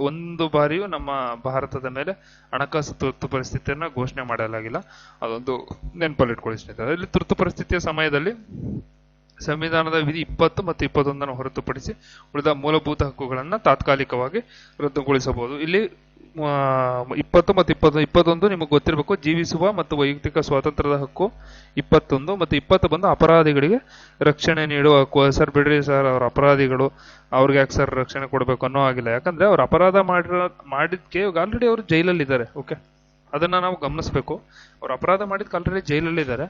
ಒಂದು ಬಾರಿಯೂ ನಮ್ಮ ಭಾರತದ ಮೇಲೆ ಹಣಕಾಸು ತುರ್ತು ಪರಿಸ್ಥಿತಿಯನ್ನ ಘೋಷಣೆ ಮಾಡಲಾಗಿಲ್ಲ. ಅದೊಂದು ನೆನಪಲ್ಲಿಟ್ಕೊಳ್ಳಿ ಸ್ನೇಹಿತರೆ. ಇಲ್ಲಿ ತುರ್ತು ಪರಿಸ್ಥಿತಿಯ ಸಮಯದಲ್ಲಿ ಸಂವಿಧಾನದ ವಿಧಿ 20 ಮತ್ತು 21 ಹೊರತುಪಡಿಸಿ ಉಳಿದ ಮೂಲಭೂತ ಹಕ್ಕುಗಳನ್ನ ತಾತ್ಕಾಲಿಕವಾಗಿ ರದ್ದುಗೊಳಿಸಬಹುದು. ಇಲ್ಲಿ 20 ಮತ್ತು 21 ನಿಮಗೆ ಗೊತ್ತಿರಬೇಕು, ಜೀವಿಸುವ ಮತ್ತು ವೈಯಕ್ತಿಕ ಸ್ವಾತಂತ್ರ್ಯದ ಹಕ್ಕು 21, ಮತ್ತು 20 ಬಂದು ಅಪರಾಧಿಗಳಿಗೆ ರಕ್ಷಣೆ ನೀಡುವ ಹಕ್ಕು. ಸರ್ ಬಿಡ್ರಿ ಸರ್, ಅವ್ರ ಅಪರಾಧಿಗಳು, ಅವ್ರಿಗೆ ಯಾಕೆ ಸರ್ ರಕ್ಷಣೆ ಕೊಡಬೇಕು ಅನ್ನೋ ಆಗಿಲ್ಲ. ಯಾಕಂದ್ರೆ ಅವ್ರು ಅಪರಾಧ ಮಾಡಿದ್ಕೆ ಆಲ್ರೆಡಿ ಅವರು ಜೈಲಲ್ಲಿದ್ದಾರೆ. ಓಕೆ, ಅದನ್ನ ನಾವು ಗಮನಿಸಬೇಕು. ಅವ್ರು ಅಪರಾಧ ಮಾಡಿದ್ಕೆ ಆಲ್ರೆಡಿ ಜೈಲಲ್ಲಿದ್ದಾರೆ.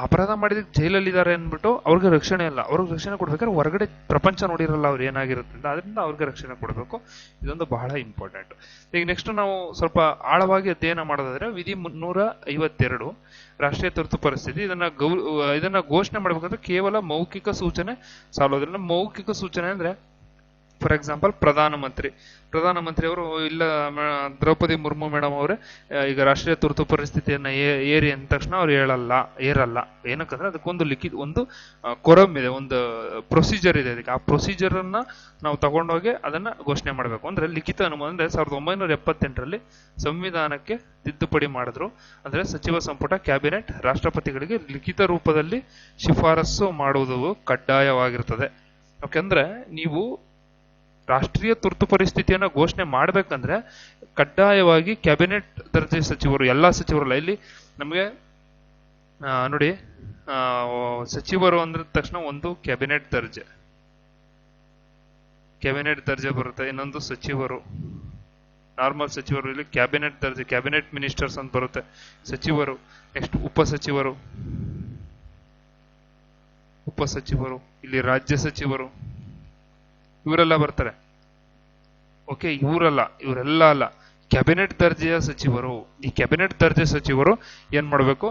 ಅಪರಾಧ ಮಾಡಿದಕ್ಕೆ ಜೈಲಲ್ಲಿದ್ದಾರೆ ಅಂದ್ಬಿಟ್ಟು ಅವ್ರಿಗೆ ರಕ್ಷಣೆ ಇಲ್ಲ. ಅವ್ರಿಗೆ ರಕ್ಷಣೆ ಕೊಡ್ಬೇಕಾದ್ರೆ ಹೊರಗಡೆ ಪ್ರಪಂಚ ನೋಡಿರಲ್ಲ ಅವ್ರು ಏನಾಗಿರುತ್ತೆ, ಅದರಿಂದ ಅವ್ರಿಗೆ ರಕ್ಷಣೆ ಕೊಡಬೇಕು. ಇದೊಂದು ಬಹಳ ಇಂಪಾರ್ಟೆಂಟ್. ಈಗ ನೆಕ್ಸ್ಟ್ ನಾವು ಸ್ವಲ್ಪ ಆಳವಾಗಿ ಅಧ್ಯಯನ ಮಾಡೋದಾದ್ರೆ, ವಿಧಿ 352 ರಾಷ್ಟ್ರೀಯ ತುರ್ತು ಪರಿಸ್ಥಿತಿ. ಇದನ್ನ ಘೋಷಣೆ ಮಾಡ್ಬೇಕಂದ್ರೆ ಕೇವಲ ಮೌಖಿಕ ಸೂಚನೆ ಸಾಲೋದಿಲ್ಲ. ಮೌಖಿಕ ಸೂಚನೆ ಅಂದ್ರೆ ಫಾರ್ ಎಕ್ಸಾಂಪಲ್ ಪ್ರಧಾನಮಂತ್ರಿ ಅವರು, ಇಲ್ಲ ದ್ರೌಪದಿ ಮುರ್ಮು ಮೇಡಮ್ ಅವರೇ ಈಗ ರಾಷ್ಟ್ರೀಯ ತುರ್ತು ಪರಿಸ್ಥಿತಿಯನ್ನ ಏರಿ ಅಂದ ತಕ್ಷಣ ಅವ್ರು ಏರಲ್ಲ. ಏನಕ್ಕಂದ್ರೆ ಅದಕ್ಕೊಂದು ಒಂದು ಕೊರಮ್ ಇದೆ, ಒಂದು ಪ್ರೊಸೀಜರ್ ಇದೆ. ಅದಕ್ಕೆ ಆ ಪ್ರೊಸೀಜರ್ ಅನ್ನ ನಾವು ತಗೊಂಡೋಗಿ ಅದನ್ನ ಘೋಷಣೆ ಮಾಡಬೇಕು. ಅಂದ್ರೆ ಲಿಖಿತ ಅನುಮೋದನೆ. ಅಂದ್ರೆ 1978ರಲ್ಲಿ ಸಂವಿಧಾನಕ್ಕೆ ತಿದ್ದುಪಡಿ ಮಾಡಿದ್ರು. ಅಂದ್ರೆ ಸಚಿವ ಸಂಪುಟ, ಕ್ಯಾಬಿನೆಟ್ ರಾಷ್ಟ್ರಪತಿಗಳಿಗೆ ಲಿಖಿತ ರೂಪದಲ್ಲಿ ಶಿಫಾರಸು ಮಾಡುವುದು ಕಡ್ಡಾಯವಾಗಿರ್ತದೆ. ಯಾಕಂದ್ರೆ ನೀವು ರಾಷ್ಟ್ರೀಯ ತುರ್ತು ಪರಿಸ್ಥಿತಿಯನ್ನ ಘೋಷಣೆ ಮಾಡ್ಬೇಕಂದ್ರೆ ಕಡ್ಡಾಯವಾಗಿ ಕ್ಯಾಬಿನೆಟ್ ದರ್ಜೆ ಸಚಿವರು, ಎಲ್ಲಾ ಸಚಿವರಲ್ಲ, ಇಲ್ಲಿ ನಮಗೆ ನೋಡಿ, ಸಚಿವರು ಅಂದ್ರ ತಕ್ಷಣ ಒಂದು ಕ್ಯಾಬಿನೆಟ್ ದರ್ಜೆ ಬರುತ್ತೆ, ಇನ್ನೊಂದು ಸಚಿವರು, ನಾರ್ಮಲ್ ಸಚಿವರು. ಇಲ್ಲಿ ಕ್ಯಾಬಿನೆಟ್ ದರ್ಜೆ, ಕ್ಯಾಬಿನೆಟ್ ಮಿನಿಸ್ಟರ್ಸ್ ಅಂತ ಬರುತ್ತೆ ಸಚಿವರು. ನೆಕ್ಸ್ಟ್ ಉಪಸಚಿವರು, ಇಲ್ಲಿ ರಾಜ್ಯ ಸಚಿವರು, ಇವರೆಲ್ಲ ಬರ್ತಾರೆ. ಓಕೆ, ಇವರೆಲ್ಲ ಅಲ್ಲ, ಕ್ಯಾಬಿನೆಟ್ ದರ್ಜೆಯ ಸಚಿವರು. ಈ ಕ್ಯಾಬಿನೆಟ್ ದರ್ಜೆ ಸಚಿವರು ಏನ್ ಮಾಡಬೇಕು,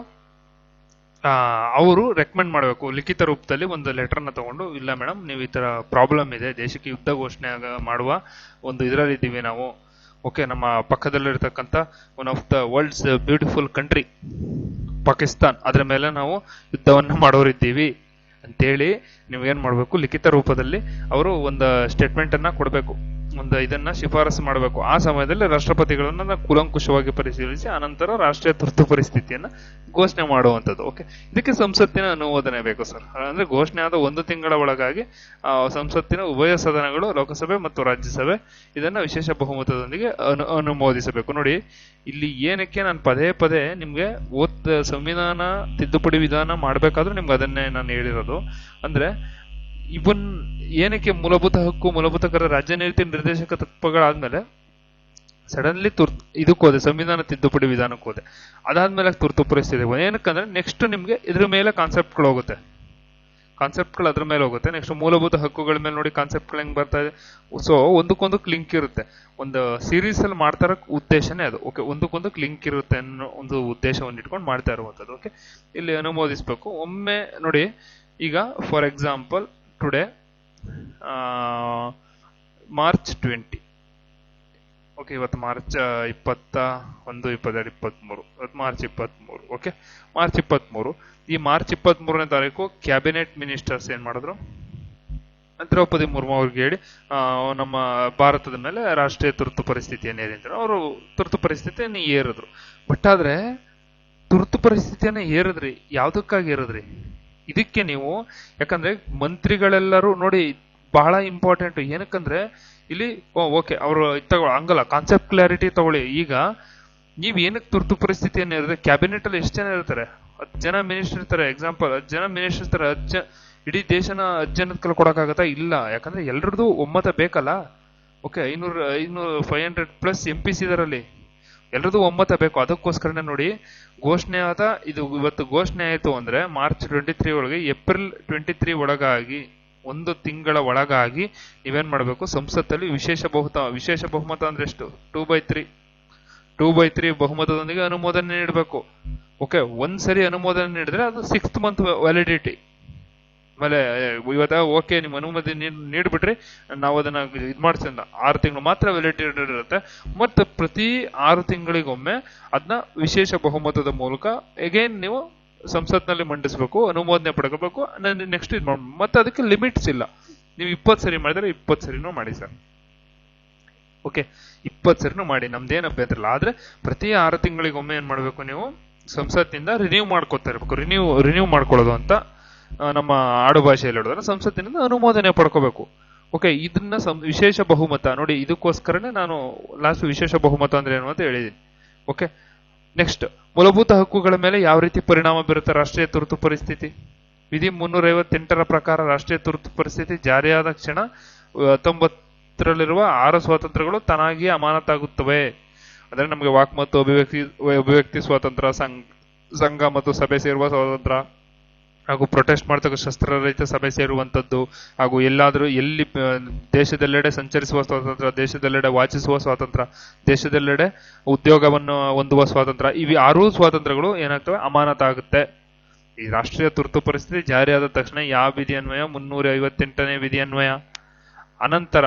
ಅವರು ರೆಕಮೆಂಡ್ ಮಾಡಬೇಕು ಲಿಖಿತ ರೂಪದಲ್ಲಿ ಒಂದು ಲೆಟರ್ನ ತಗೊಂಡು, ಇಲ್ಲ ಮೇಡಮ್ ನೀವು ಈ ತರ ಪ್ರಾಬ್ಲಮ್ ಇದೆ, ದೇಶಕ್ಕೆ ಯುದ್ಧ ಘೋಷಣೆ ಮಾಡುವ ಒಂದು ಇದರಲ್ಲಿದ್ದೀವಿ ನಾವು. ಓಕೆ, ನಮ್ಮ ಪಕ್ಕದಲ್ಲಿರ್ತಕ್ಕಂಥ one of the world's beautiful country Pakistan, ಅದರ ಮೇಲೆ ನಾವು ಯುದ್ಧವನ್ನು ಮಾಡೋರಿದ್ದೀವಿ ಅಂತೇಳಿ ನೀವು ಏನ್ ಮಾಡಬೇಕು, ಲಿಖಿತ ರೂಪದಲ್ಲಿ ಅವರು ಒಂದು ಸ್ಟೇಟ್ಮೆಂಟ್ ಅನ್ನ ಕೊಡಬೇಕು, ಒಂದು ಇದನ್ನ ಶಿಫಾರಸು ಮಾಡಬೇಕು. ಆ ಸಮಯದಲ್ಲಿ ರಾಷ್ಟ್ರಪತಿಗಳನ್ನ ಕೂಲಂಕುಷವಾಗಿ ಪರಿಶೀಲಿಸಿ ಆನಂತರ ರಾಷ್ಟ್ರೀಯ ತುರ್ತು ಪರಿಸ್ಥಿತಿಯನ್ನ ಘೋಷಣೆ ಮಾಡುವಂಥದ್ದು. ಓಕೆ, ಇದಕ್ಕೆ ಸಂಸತ್ತಿನ ಅನುಮೋದನೆ ಬೇಕು ಸರ್. ಅಂದ್ರೆ ಘೋಷಣೆ ಆದ 1 ತಿಂಗಳ ಒಳಗಾಗಿ ಸಂಸತ್ತಿನ ಉಭಯ ಸದನಗಳು, ಲೋಕಸಭೆ ಮತ್ತು ರಾಜ್ಯಸಭೆ ಇದನ್ನ ವಿಶೇಷ ಬಹುಮತದೊಂದಿಗೆ ಅನುಮೋದಿಸಬೇಕು. ನೋಡಿ, ಇಲ್ಲಿ ಏನಕ್ಕೆ ನಾನು ಪದೇ ನಿಮ್ಗೆ ಸಂವಿಧಾನ ತಿದ್ದುಪಡಿ ವಿಧಾನ ಮಾಡ್ಬೇಕಾದ್ರೂ ನಿಮ್ಗೆ ಅದನ್ನೇ ನಾನು ಹೇಳಿರೋದು. ಅಂದ್ರೆ ಇವನ್ ಏನಕ್ಕೆ ಮೂಲಭೂತ ಹಕ್ಕು, ಮೂಲಭೂತ ಕರ, ರಾಜ್ಯ ನೀತಿ ನಿರ್ದೇಶಕ ತತ್ವಗಳಾದ್ಮೇಲೆ ಸಡನ್ಲಿ ಇದಕ್ಕೆ ಹೋದೆ, ಸಂವಿಧಾನ ತಿದ್ದುಪಡಿ ವಿಧಾನಕ್ಕೆ ಹೋದೆ. ಅದಾದ್ಮೇಲೆ ತುರ್ತು ಪರಿಸ್ಥಿತಿ ಏನಕ್ಕಂದ್ರೆ ನೆಕ್ಸ್ಟ್ ನಿಮ್ಗೆ ಇದ್ರ ಮೇಲೆ ಕಾನ್ಸೆಪ್ಟ್ಗಳು ಹೋಗುತ್ತೆ, ಕಾನ್ಸೆಪ್ಟ್ಗಳು ಅದ್ರ ಮೇಲೆ ಹೋಗುತ್ತೆ. ನೆಕ್ಸ್ಟ್ ಮೂಲಭೂತ ಹಕ್ಕುಗಳ ಮೇಲೆ ನೋಡಿ ಕಾನ್ಸೆಪ್ಟ್ಗಳು ಹೆಂಗ್ ಬರ್ತಾ ಇದೆ. ಸೊ ಒಂದಕ್ಕೊಂದಕ್ಕೆ ಲಿಂಕ್ ಇರುತ್ತೆ, ಒಂದು ಸೀರೀಸ್ ಅಲ್ಲಿ ಮಾಡ್ತಾರ ಉದ್ದೇಶನೇ ಅದು. ಓಕೆ, ಒಂದಕ್ಕೊಂದಕ್ಕೆ ಲಿಂಕ್ ಇರುತ್ತೆ ಅನ್ನೋ ಒಂದು ಉದ್ದೇಶವನ್ನು ಇಟ್ಕೊಂಡು ಮಾಡ್ತಾ ಇರುವಂತದ್ದು. ಓಕೆ, ಇಲ್ಲಿ ಅನುಮೋದಿಸ್ಬೇಕು. ಒಮ್ಮೆ ನೋಡಿ, ಈಗ for example today March 20. Okay, ಇವತ್ತು ಮಾರ್ಚ್ 21, 22, 23, ಮಾರ್ಚ್ 23. Okay, March 23. ಈ ಮಾರ್ಚ್ 23ನೇ ತಾರೀಕು ಕ್ಯಾಬಿನೆಟ್ ಮಿನಿಸ್ಟರ್ಸ್ ಏನ್ ಮಾಡಿದ್ರು, ದ್ರೌಪದಿ ಮುರ್ಮು ಅವ್ರಿಗೆ ಹೇಳಿ ನಮ್ಮ ಭಾರತದ ಮೇಲೆ ರಾಷ್ಟ್ರೀಯ ತುರ್ತು ಪರಿಸ್ಥಿತಿಯನ್ನು ಏರಿದ್ರು. ಅವರು ತುರ್ತು ಪರಿಸ್ಥಿತಿಯನ್ನು ಏರಿದ್ರು. ಬಟ್ ಆದ್ರೆ ತುರ್ತು ಪರಿಸ್ಥಿತಿಯನ್ನ ಏರಿದ್ರಿ, ಯಾವ್ದಕ್ಕಾಗಿ ಏರಿದ್ರಿ? ಇದಕ್ಕೆ ನೀವು, ಯಾಕಂದ್ರೆ ಮಂತ್ರಿಗಳೆಲ್ಲರೂ ನೋಡಿ ಬಹಳ ಇಂಪಾರ್ಟೆಂಟ್. ಏನಕ್ಕಂದ್ರೆ ಇಲ್ಲಿ ಓಕೆ ಅವರು ಹಂಗಲ್ಲ, ಕಾನ್ಸೆಪ್ಟ್ ಕ್ಲಾರಿಟಿ ತಗೊಳ್ಳಿ. ಈಗ ನೀವ್ ಏನಕ್ಕೆ ತುರ್ತು ಪರಿಸ್ಥಿತಿಯನ್ನು ಇರುತ್ತೆ, ಕ್ಯಾಬಿನೆಟ್ ಅಲ್ಲಿ ಎಷ್ಟು ಜನ ಇರ್ತಾರೆ? 10 ಜನ ಮಿನಿಸ್ಟರ್ ಇರ್ತಾರೆ. ಎಕ್ಸಾಂಪಲ್ 10 ಜನ ಮಿನಿಸ್ಟರ್ ಇರ್ತಾರೆ. ಇಡೀ ದೇಶನ 10 ಜನದ ಕಲ್ ಕೊಡಕ್ಕಾಗತ್ತಾ? ಇಲ್ಲ, ಯಾಕಂದ್ರೆ ಎಲ್ರದ್ದು ಒಮ್ಮತ ಬೇಕಲ್ಲ. ಓಕೆ, 500+ MPs ಇದರಲ್ಲಿ, ಎಲ್ರದ್ದು ಒಮ್ಮತ ಬೇಕು. ಅದಕ್ಕೋಸ್ಕರನೇ ನೋಡಿ ಘೋಷಣೆ ಆದ, ಇದು ಇವತ್ತು ಘೋಷಣೆ ಆಯ್ತು ಅಂದ್ರೆ ಮಾರ್ಚ್ 23 ಒಳಗೆ, ಏಪ್ರಿಲ್ 23 ಒಳಗಾಗಿ 1 ತಿಂಗಳ ಒಳಗಾಗಿ ನೀವೇನ್ ಮಾಡ್ಬೇಕು, ಸಂಸತ್ತಲ್ಲಿ ವಿಶೇಷ ಬಹುಮತ ಅಂದ್ರೆ ಎಷ್ಟು, 2/3 ಬಹುಮತದೊಂದಿಗೆ ಅನುಮೋದನೆ ನೀಡಬೇಕು. ಓಕೆ, ಒಂದ್ಸರಿ ಅನುಮೋದನೆ ನೀಡಿದ್ರೆ ಅದು 6th ಮಂತ್ ವ್ಯಾಲಿಡಿಟಿ. ಆಮೇಲೆ ಇವತ್ತ ಓಕೆ ನಿಮ್ ಅನುಮತಿ ನೀಡ್ಬಿಟ್ರಿ, ನಾವು ಅದನ್ನ ಇದ್ ಮಾಡ್ಸಿಲ್ಲ, 6 ತಿಂಗಳು ಮಾತ್ರ ವ್ಯಾಲಿಡಿಟಿ ಇರುತ್ತೆ. ಮತ್ತೆ ಪ್ರತಿ 6 ತಿಂಗಳಿಗೊಮ್ಮೆ ಅದನ್ನ ವಿಶೇಷ ಬಹುಮತದ ಮೂಲಕ ಅಗೇನ್ ನೀವು ಸಂಸತ್ನಲ್ಲಿ ಮಂಡಿಸಬೇಕು, ಅನುಮೋದನೆ ಪಡ್ಕೋಬೇಕು. ನೆಕ್ಸ್ಟ್ ಇದು ಮತ್ತೆ ಅದಕ್ಕೆ ಲಿಮಿಟ್ಸ್ ಇಲ್ಲ. ನೀವು 20 ಸರಿ ಮಾಡಿದ್ರೆ 20 ಸರಿನೂ ಮಾಡಿ ಸರ್. ಓಕೆ, 20 ಸರಿನೂ ಮಾಡಿ, ನಮ್ದೇನ್ ಅಭ್ಯಂತರ ಇಲ್ಲ. ಆದ್ರೆ ಪ್ರತಿ 6 ತಿಂಗಳಿಗೊಮ್ಮೆ ಏನ್ ಮಾಡ್ಬೇಕು, ನೀವು ಸಂಸತ್ತಿನಿಂದ ರಿನ್ಯೂ ಮಾಡ್ಕೊತಾ ಇರ್ಬೇಕು. ರಿನ್ಯೂ ಮಾಡ್ಕೊಳ್ಳೋದು ಅಂತ ನಮ್ಮ ಆಡು ಭಾಷೆಯಲ್ಲಿ ಹೇಳಿದ್ರೆ ಸಂಸತ್ತಿನಿಂದ ಅನುಮೋದನೆ ಪಡ್ಕೋಬೇಕು. ಓಕೆ, ಇದನ್ನ ವಿಶೇಷ ಬಹುಮತ ನೋಡಿ, ಇದಕ್ಕೋಸ್ಕರನೇ ನಾನು ಲಾಸ್ಟ್ ವಿಶೇಷ ಬಹುಮತ ಅಂದ್ರೆ ಏನು ಅಂತ ಹೇಳಿದೀನಿ. ಓಕೆ, ನೆಕ್ಸ್ಟ್ ಮೂಲಭೂತ ಹಕ್ಕುಗಳ ಮೇಲೆ ಯಾವ ರೀತಿ ಪರಿಣಾಮ ಬೀರುತ್ತೆ ರಾಷ್ಟ್ರೀಯ ತುರ್ತು ಪರಿಸ್ಥಿತಿ? ವಿಧಿ 358ರ ಪ್ರಕಾರ ರಾಷ್ಟ್ರೀಯ ತುರ್ತು ಪರಿಸ್ಥಿತಿ ಜಾರಿಯಾದ ಕ್ಷಣ 19ರಲ್ಲಿರುವ 6 ಸ್ವಾತಂತ್ರ್ಯಗಳು ತಾನಾಗಿಯೇ ಅಮಾನತಾಗುತ್ತವೆ. ಅಂದ್ರೆ ನಮಗೆ ವಾಕ್ ಮತ್ತು ಅಭಿವ್ಯಕ್ತಿ ಸ್ವಾತಂತ್ರ್ಯ, ಸಂಘ ಮತ್ತು ಸಭೆ ಸೇರುವ ಸ್ವಾತಂತ್ರ್ಯ, ಹಾಗೂ ಪ್ರೊಟೆಸ್ಟ್ ಮಾಡ್ತಕ್ಕ ಶಸ್ತ್ರರಹಿತ ಸಭೆ ಸೇರುವಂತದ್ದು, ಹಾಗೂ ಎಲ್ಲಿ ದೇಶದೆಲ್ಲೆಡೆ ಸಂಚರಿಸುವ ಸ್ವಾತಂತ್ರ್ಯ, ದೇಶದೆಲ್ಲೆಡೆ ವಾಚಿಸುವ ಸ್ವಾತಂತ್ರ್ಯ, ದೇಶದೆಲ್ಲೆಡೆ ಉದ್ಯೋಗವನ್ನು ಹೊಂದುವ ಸ್ವಾತಂತ್ರ್ಯ, ಇವು 6 ಸ್ವಾತಂತ್ರ್ಯಗಳು ಏನಾಗ್ತವೆ, ಅಮಾನತಾಗುತ್ತೆ. ಈ ರಾಷ್ಟ್ರೀಯ ತುರ್ತು ಪರಿಸ್ಥಿತಿ ಜಾರಿಯಾದ ತಕ್ಷಣ ಯಾವ ವಿಧಿ ಅನ್ವಯ? 358ನೇ ವಿಧಿ ಅನ್ವಯ. ಅನಂತರ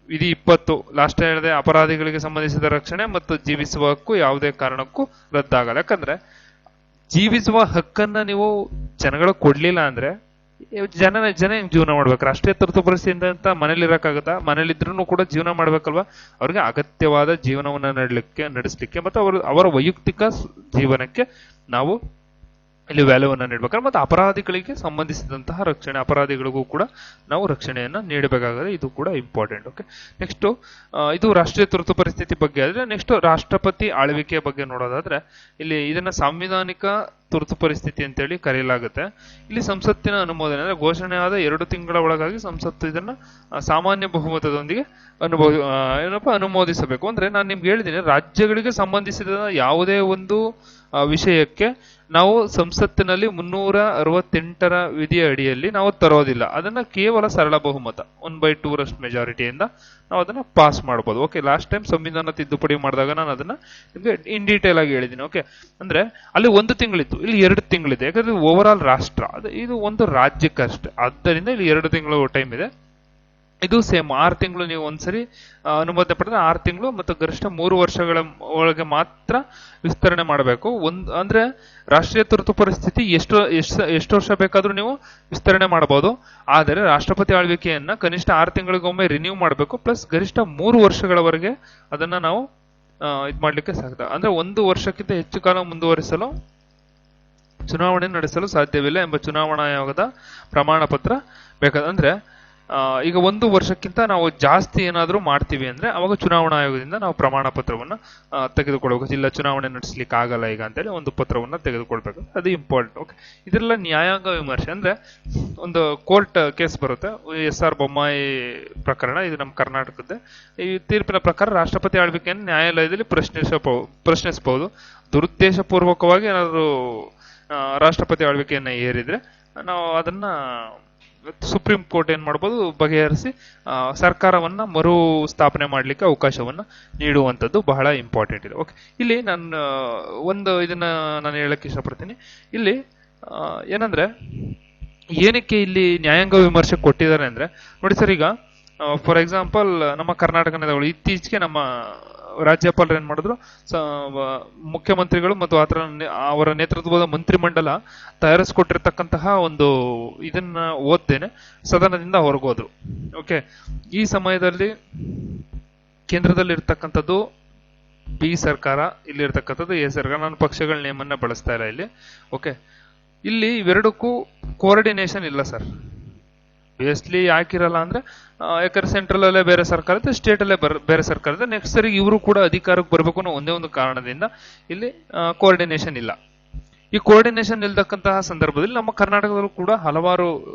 ವಿಧಿ 20 ಲಾಸ್ಟ್ ಹೇಳಿದೆ, ಅಪರಾಧಿಗಳಿಗೆ ಸಂಬಂಧಿಸಿದ ರಕ್ಷಣೆ ಮತ್ತು ಜೀವಿಸುವ ಹಕ್ಕು ಯಾವುದೇ ಕಾರಣಕ್ಕೂ ರದ್ದಾಗಲ್ಲ. ಯಾಕಂದ್ರೆ ಜೀವಿಸುವ ಹಕ್ಕನ್ನ ನೀವು ಜನಗಳು ಕೊಡ್ಲಿಲ್ಲ ಅಂದ್ರೆ ಜನ ಹೆಂಗ್ ಜೀವನ ಮಾಡ್ಬೇಕು? ರಾಷ್ಟ್ರೀಯ ತುರ್ತು ಪರಿಸ್ಥಿತಿ ಅಂತ ಮನೇಲಿ ಇರಕ್ಕಾಗತ್ತಾ? ಮನೇಲಿದ್ರೂ ಕೂಡ ಜೀವನ ಮಾಡ್ಬೇಕಲ್ವಾ? ಅವ್ರಿಗೆ ಅಗತ್ಯವಾದ ಜೀವನವನ್ನ ನಡೆಸಲಿಕ್ಕೆ ಮತ್ತು ಅವರ ವೈಯಕ್ತಿಕ ಜೀವನಕ್ಕೆ ನಾವು ಇಲ್ಲಿ ವ್ಯಾಲ್ಯೂವನ್ನು ನೀಡಬೇಕಾದ್ರೆ ಮತ್ತು ಅಪರಾಧಿಗಳಿಗೆ ಸಂಬಂಧಿಸಿದಂತಹ ರಕ್ಷಣೆ, ಅಪರಾಧಿಗಳಿಗೂ ಕೂಡ ನಾವು ರಕ್ಷಣೆಯನ್ನು ನೀಡಬೇಕಾಗುತ್ತೆ. ಇದು ಕೂಡ ಇಂಪಾರ್ಟೆಂಟ್. ಓಕೆ, ನೆಕ್ಸ್ಟ್ ಇದು ರಾಷ್ಟ್ರೀಯ ತುರ್ತು ಪರಿಸ್ಥಿತಿ ಬಗ್ಗೆ ಆದರೆ ನೆಕ್ಸ್ಟ್ ರಾಷ್ಟ್ರಪತಿ ಆಳ್ವಿಕೆಯ ಬಗ್ಗೆ ನೋಡೋದಾದ್ರೆ ಇಲ್ಲಿ ಇದನ್ನ ಸಾಂವಿಧಾನಿಕ ತುರ್ತು ಪರಿಸ್ಥಿತಿ ಅಂತೇಳಿ ಕರೆಯಲಾಗುತ್ತೆ. ಇಲ್ಲಿ ಸಂಸತ್ತಿನ ಅನುಮೋದನೆ ಅಂದ್ರೆ ಘೋಷಣೆಯಾದ 2 ತಿಂಗಳ ಒಳಗಾಗಿ ಸಂಸತ್ತು ಇದನ್ನ ಸಾಮಾನ್ಯ ಬಹುಮತದೊಂದಿಗೆ ಅನುಮೋದಿಸಬೇಕು. ಅಂದ್ರೆ ನಾನು ನಿಮ್ಗೆ ಹೇಳಿದ್ದೀನಿ, ರಾಜ್ಯಗಳಿಗೆ ಸಂಬಂಧಿಸಿದ ಯಾವುದೇ ಒಂದು ವಿಷಯಕ್ಕೆ ನಾವು ಸಂಸತ್ತಿನಲ್ಲಿ 368ರ ವಿಧಿಯ ಅಡಿಯಲ್ಲಿ ನಾವು ತರೋದಿಲ್ಲ. ಅದನ್ನ ಕೇವಲ ಸರಳ ಬಹುಮತ 1/2 ರಷ್ಟು ಮೆಜಾರಿಟಿಯಿಂದ ನಾವು ಅದನ್ನ ಪಾಸ್ ಮಾಡಬಹುದು. ಓಕೆ, ಲಾಸ್ಟ್ ಟೈಮ್ ಸಂವಿಧಾನ ತಿದ್ದುಪಡಿ ಮಾಡಿದಾಗ ನಾನು ಅದನ್ನ ನಿಮಗೆ ಇನ್ ಡೀಟೇಲ್ ಆಗಿ ಹೇಳಿದ್ದೀನಿ. ಓಕೆ, ಅಂದ್ರೆ ಅಲ್ಲಿ 1 ತಿಂಗಳಿತ್ತು, ಇಲ್ಲಿ 2 ತಿಂಗಳಿದೆ. ಯಾಕಂದ್ರೆ ಓವರ್ ಆಲ್ ರಾಷ್ಟ್ರ ಇದು ಒಂದು ರಾಜ್ಯಕ್ಕಷ್ಟೇ, ಆದ್ದರಿಂದ ಇಲ್ಲಿ 2 ತಿಂಗಳು ಟೈಮ್ ಇದೆ. ಇದು ಸೇಮ್ 6 ತಿಂಗಳು ನೀವು ಒಂದ್ಸರಿ ಅನುಮೋದನೆ ಪಡೆದ್ರೆ 6 ತಿಂಗಳು ಮತ್ತು ಗರಿಷ್ಠ 3 ವರ್ಷಗಳ ಒಳಗೆ ಮಾತ್ರ ವಿಸ್ತರಣೆ ಮಾಡಬೇಕು. ಅಂದ್ರೆ ರಾಷ್ಟ್ರೀಯ ತುರ್ತು ಪರಿಸ್ಥಿತಿ ಎಷ್ಟು ವರ್ಷ ಬೇಕಾದ್ರೂ ನೀವು ವಿಸ್ತರಣೆ ಮಾಡಬಹುದು. ಆದರೆ ರಾಷ್ಟ್ರಪತಿ ಆಳ್ವಿಕೆಯನ್ನ ಕನಿಷ್ಠ 6 ತಿಂಗಳಿಗೊಮ್ಮೆ ರಿನ್ಯೂ ಮಾಡಬೇಕು. ಪ್ಲಸ್ ಗರಿಷ್ಠ 3 ವರ್ಷಗಳವರೆಗೆ ಅದನ್ನ ನಾವು ಇದು ಮಾಡ್ಲಿಕ್ಕೆ ಸಾಧ್ಯ. ಅಂದ್ರೆ 1 ವರ್ಷಕ್ಕಿಂತ ಹೆಚ್ಚು ಕಾಲ ಮುಂದುವರಿಸಲು ಚುನಾವಣೆ ನಡೆಸಲು ಸಾಧ್ಯವಿಲ್ಲ ಎಂಬ ಚುನಾವಣಾ ಆಯೋಗದ ಪ್ರಮಾಣ ಪತ್ರ ಬೇಕಾದ. ಅಂದ್ರೆ ಈಗ 1 ವರ್ಷಕ್ಕಿಂತ ನಾವು ಜಾಸ್ತಿ ಏನಾದರೂ ಮಾಡ್ತೀವಿ ಅಂದ್ರೆ ಅವಾಗ ಚುನಾವಣಾ ಆಯೋಗದಿಂದ ನಾವು ಪ್ರಮಾಣ ಪತ್ರವನ್ನ ತೆಗೆದುಕೊಳ್ಬೇಕು. ಇಲ್ಲ ಚುನಾವಣೆ ನಡೆಸಲಿಕ್ಕೆ ಆಗಲ್ಲ ಈಗ ಅಂತೇಳಿ ಒಂದು ಪತ್ರವನ್ನ ತೆಗೆದುಕೊಳ್ಬೇಕು. ಅದು ಇಂಪಾರ್ಟೆಂಟ್. ಓಕೆ, ಇದೆಲ್ಲ ನ್ಯಾಯಾಂಗ ವಿಮರ್ಶೆ ಅಂದ್ರೆ ಒಂದು ಕೋರ್ಟ್ ಕೇಸ್ ಬರುತ್ತೆ, SR ಬೊಮ್ಮಾಯಿ ಪ್ರಕರಣ. ಇದು ನಮ್ಮ ಕರ್ನಾಟಕದ ಈ ತೀರ್ಪಿನ ಪ್ರಕಾರ ರಾಷ್ಟ್ರಪತಿ ಆಳ್ವಿಕೆಯನ್ನು ನ್ಯಾಯಾಲಯದಲ್ಲಿ ಪ್ರಶ್ನಿಸಬಹುದು. ದುರುದ್ದೇಶ ಪೂರ್ವಕವಾಗಿ ಏನಾದರೂ ರಾಷ್ಟ್ರಪತಿ ಆಳ್ವಿಕೆಯನ್ನ ಏರಿದ್ರೆ ನಾವು ಅದನ್ನ ಸುಪ್ರೀಂ ಕೋರ್ಟ್ ಏನ್ ಮಾಡಬಹುದು, ಬಗೆಹರಿಸಿ ಸರ್ಕಾರವನ್ನ ಮರು ಸ್ಥಾಪನೆ ಮಾಡ್ಲಿಕ್ಕೆ ಅವಕಾಶವನ್ನ ನೀಡುವಂಥದ್ದು ಬಹಳ ಇಂಪಾರ್ಟೆಂಟ್ ಇದೆ. ಓಕೆ, ಇಲ್ಲಿ ಇದನ್ನ ನಾನು ಹೇಳಕ್ ಇಷ್ಟಪಡ್ತೀನಿ. ಇಲ್ಲಿ ಏನಂದ್ರೆ ಏನಕ್ಕೆ ಇಲ್ಲಿ ನ್ಯಾಯಾಂಗ ವಿಮರ್ಶೆ ಕೊಟ್ಟಿದ್ದಾರೆ ಅಂದ್ರೆ ನೋಡಿ ಸರ್, ಈಗ ಫಾರ್ ಎಕ್ಸಾಂಪಲ್ ನಮ್ಮ ಕರ್ನಾಟಕದ ಇತ್ತೀಚೆಗೆ ನಮ್ಮ ರಾಜ್ಯಪಾಲರು ಏನ್ ಮಾಡಿದ್ರು, ಮುಖ್ಯಮಂತ್ರಿಗಳು ಮತ್ತು ಅವರ ನೇತೃತ್ವದ ಮಂತ್ರಿಮಂಡಲ ತಯಾರಿಸಿಕೊಟ್ಟಿರ್ತಕ್ಕಂತಹ ಒಂದು ಇದನ್ನ ಓದ್ತೇನೆ, ಸದನದಿಂದ ಹೊರಗೋದ್ರು. ಓಕೆ, ಈ ಸಮಯದಲ್ಲಿ ಕೇಂದ್ರದಲ್ಲಿ ಇರ್ತಕ್ಕಂಥದ್ದು ಬಿ ಸರ್ಕಾರ, ಇಲ್ಲಿ ಇರ್ತಕ್ಕಂಥದ್ದು ಎ ಸರ್ಕಾರ. ನಾನು ಪಕ್ಷಗಳ ನೇಮನ್ನ ಬಳಸ್ತಾ ಇಲ್ಲ ಇಲ್ಲಿ. ಓಕೆ, ಇಲ್ಲಿ ಇವೆರಡಕ್ಕೂ ಕೋಆರ್ಡಿನೇಷನ್ ಇಲ್ಲ ಸರ್. ಬೇಸ್ಲಿ ಯಾಕಿರಲ್ಲ ಅಂದ್ರೆ ಯಾಕಂದ್ರೆ ಸೆಂಟ್ರಲ್ ಅಲ್ಲೇ ಬೇರೆ ಸರ್ಕಾರ ಇದೆ, ಸ್ಟೇಟ್ ಅಲ್ಲೇ ಬೇರೆ ಸರ್ಕಾರ ಇದೆ. ನೆಕ್ಸ್ಟ್ ಸರಿ ಇವರು ಕೂಡ ಅಧಿಕಾರಕ್ಕೆ ಬರಬೇಕು ಅನ್ನೋ ಒಂದೇ ಒಂದು ಕಾರಣದಿಂದ ಇಲ್ಲಿ ಕೋಆರ್ಡಿನೇಷನ್ ಇಲ್ಲ. ಈ ಕೋಆರ್ಡಿನೇಷನ್ ಇಲ್ದಕ್ಕಂತಹ ಸಂದರ್ಭದಲ್ಲಿ ನಮ್ಮ ಕರ್ನಾಟಕದಲ್ಲೂ ಕೂಡ ಹಲವಾರು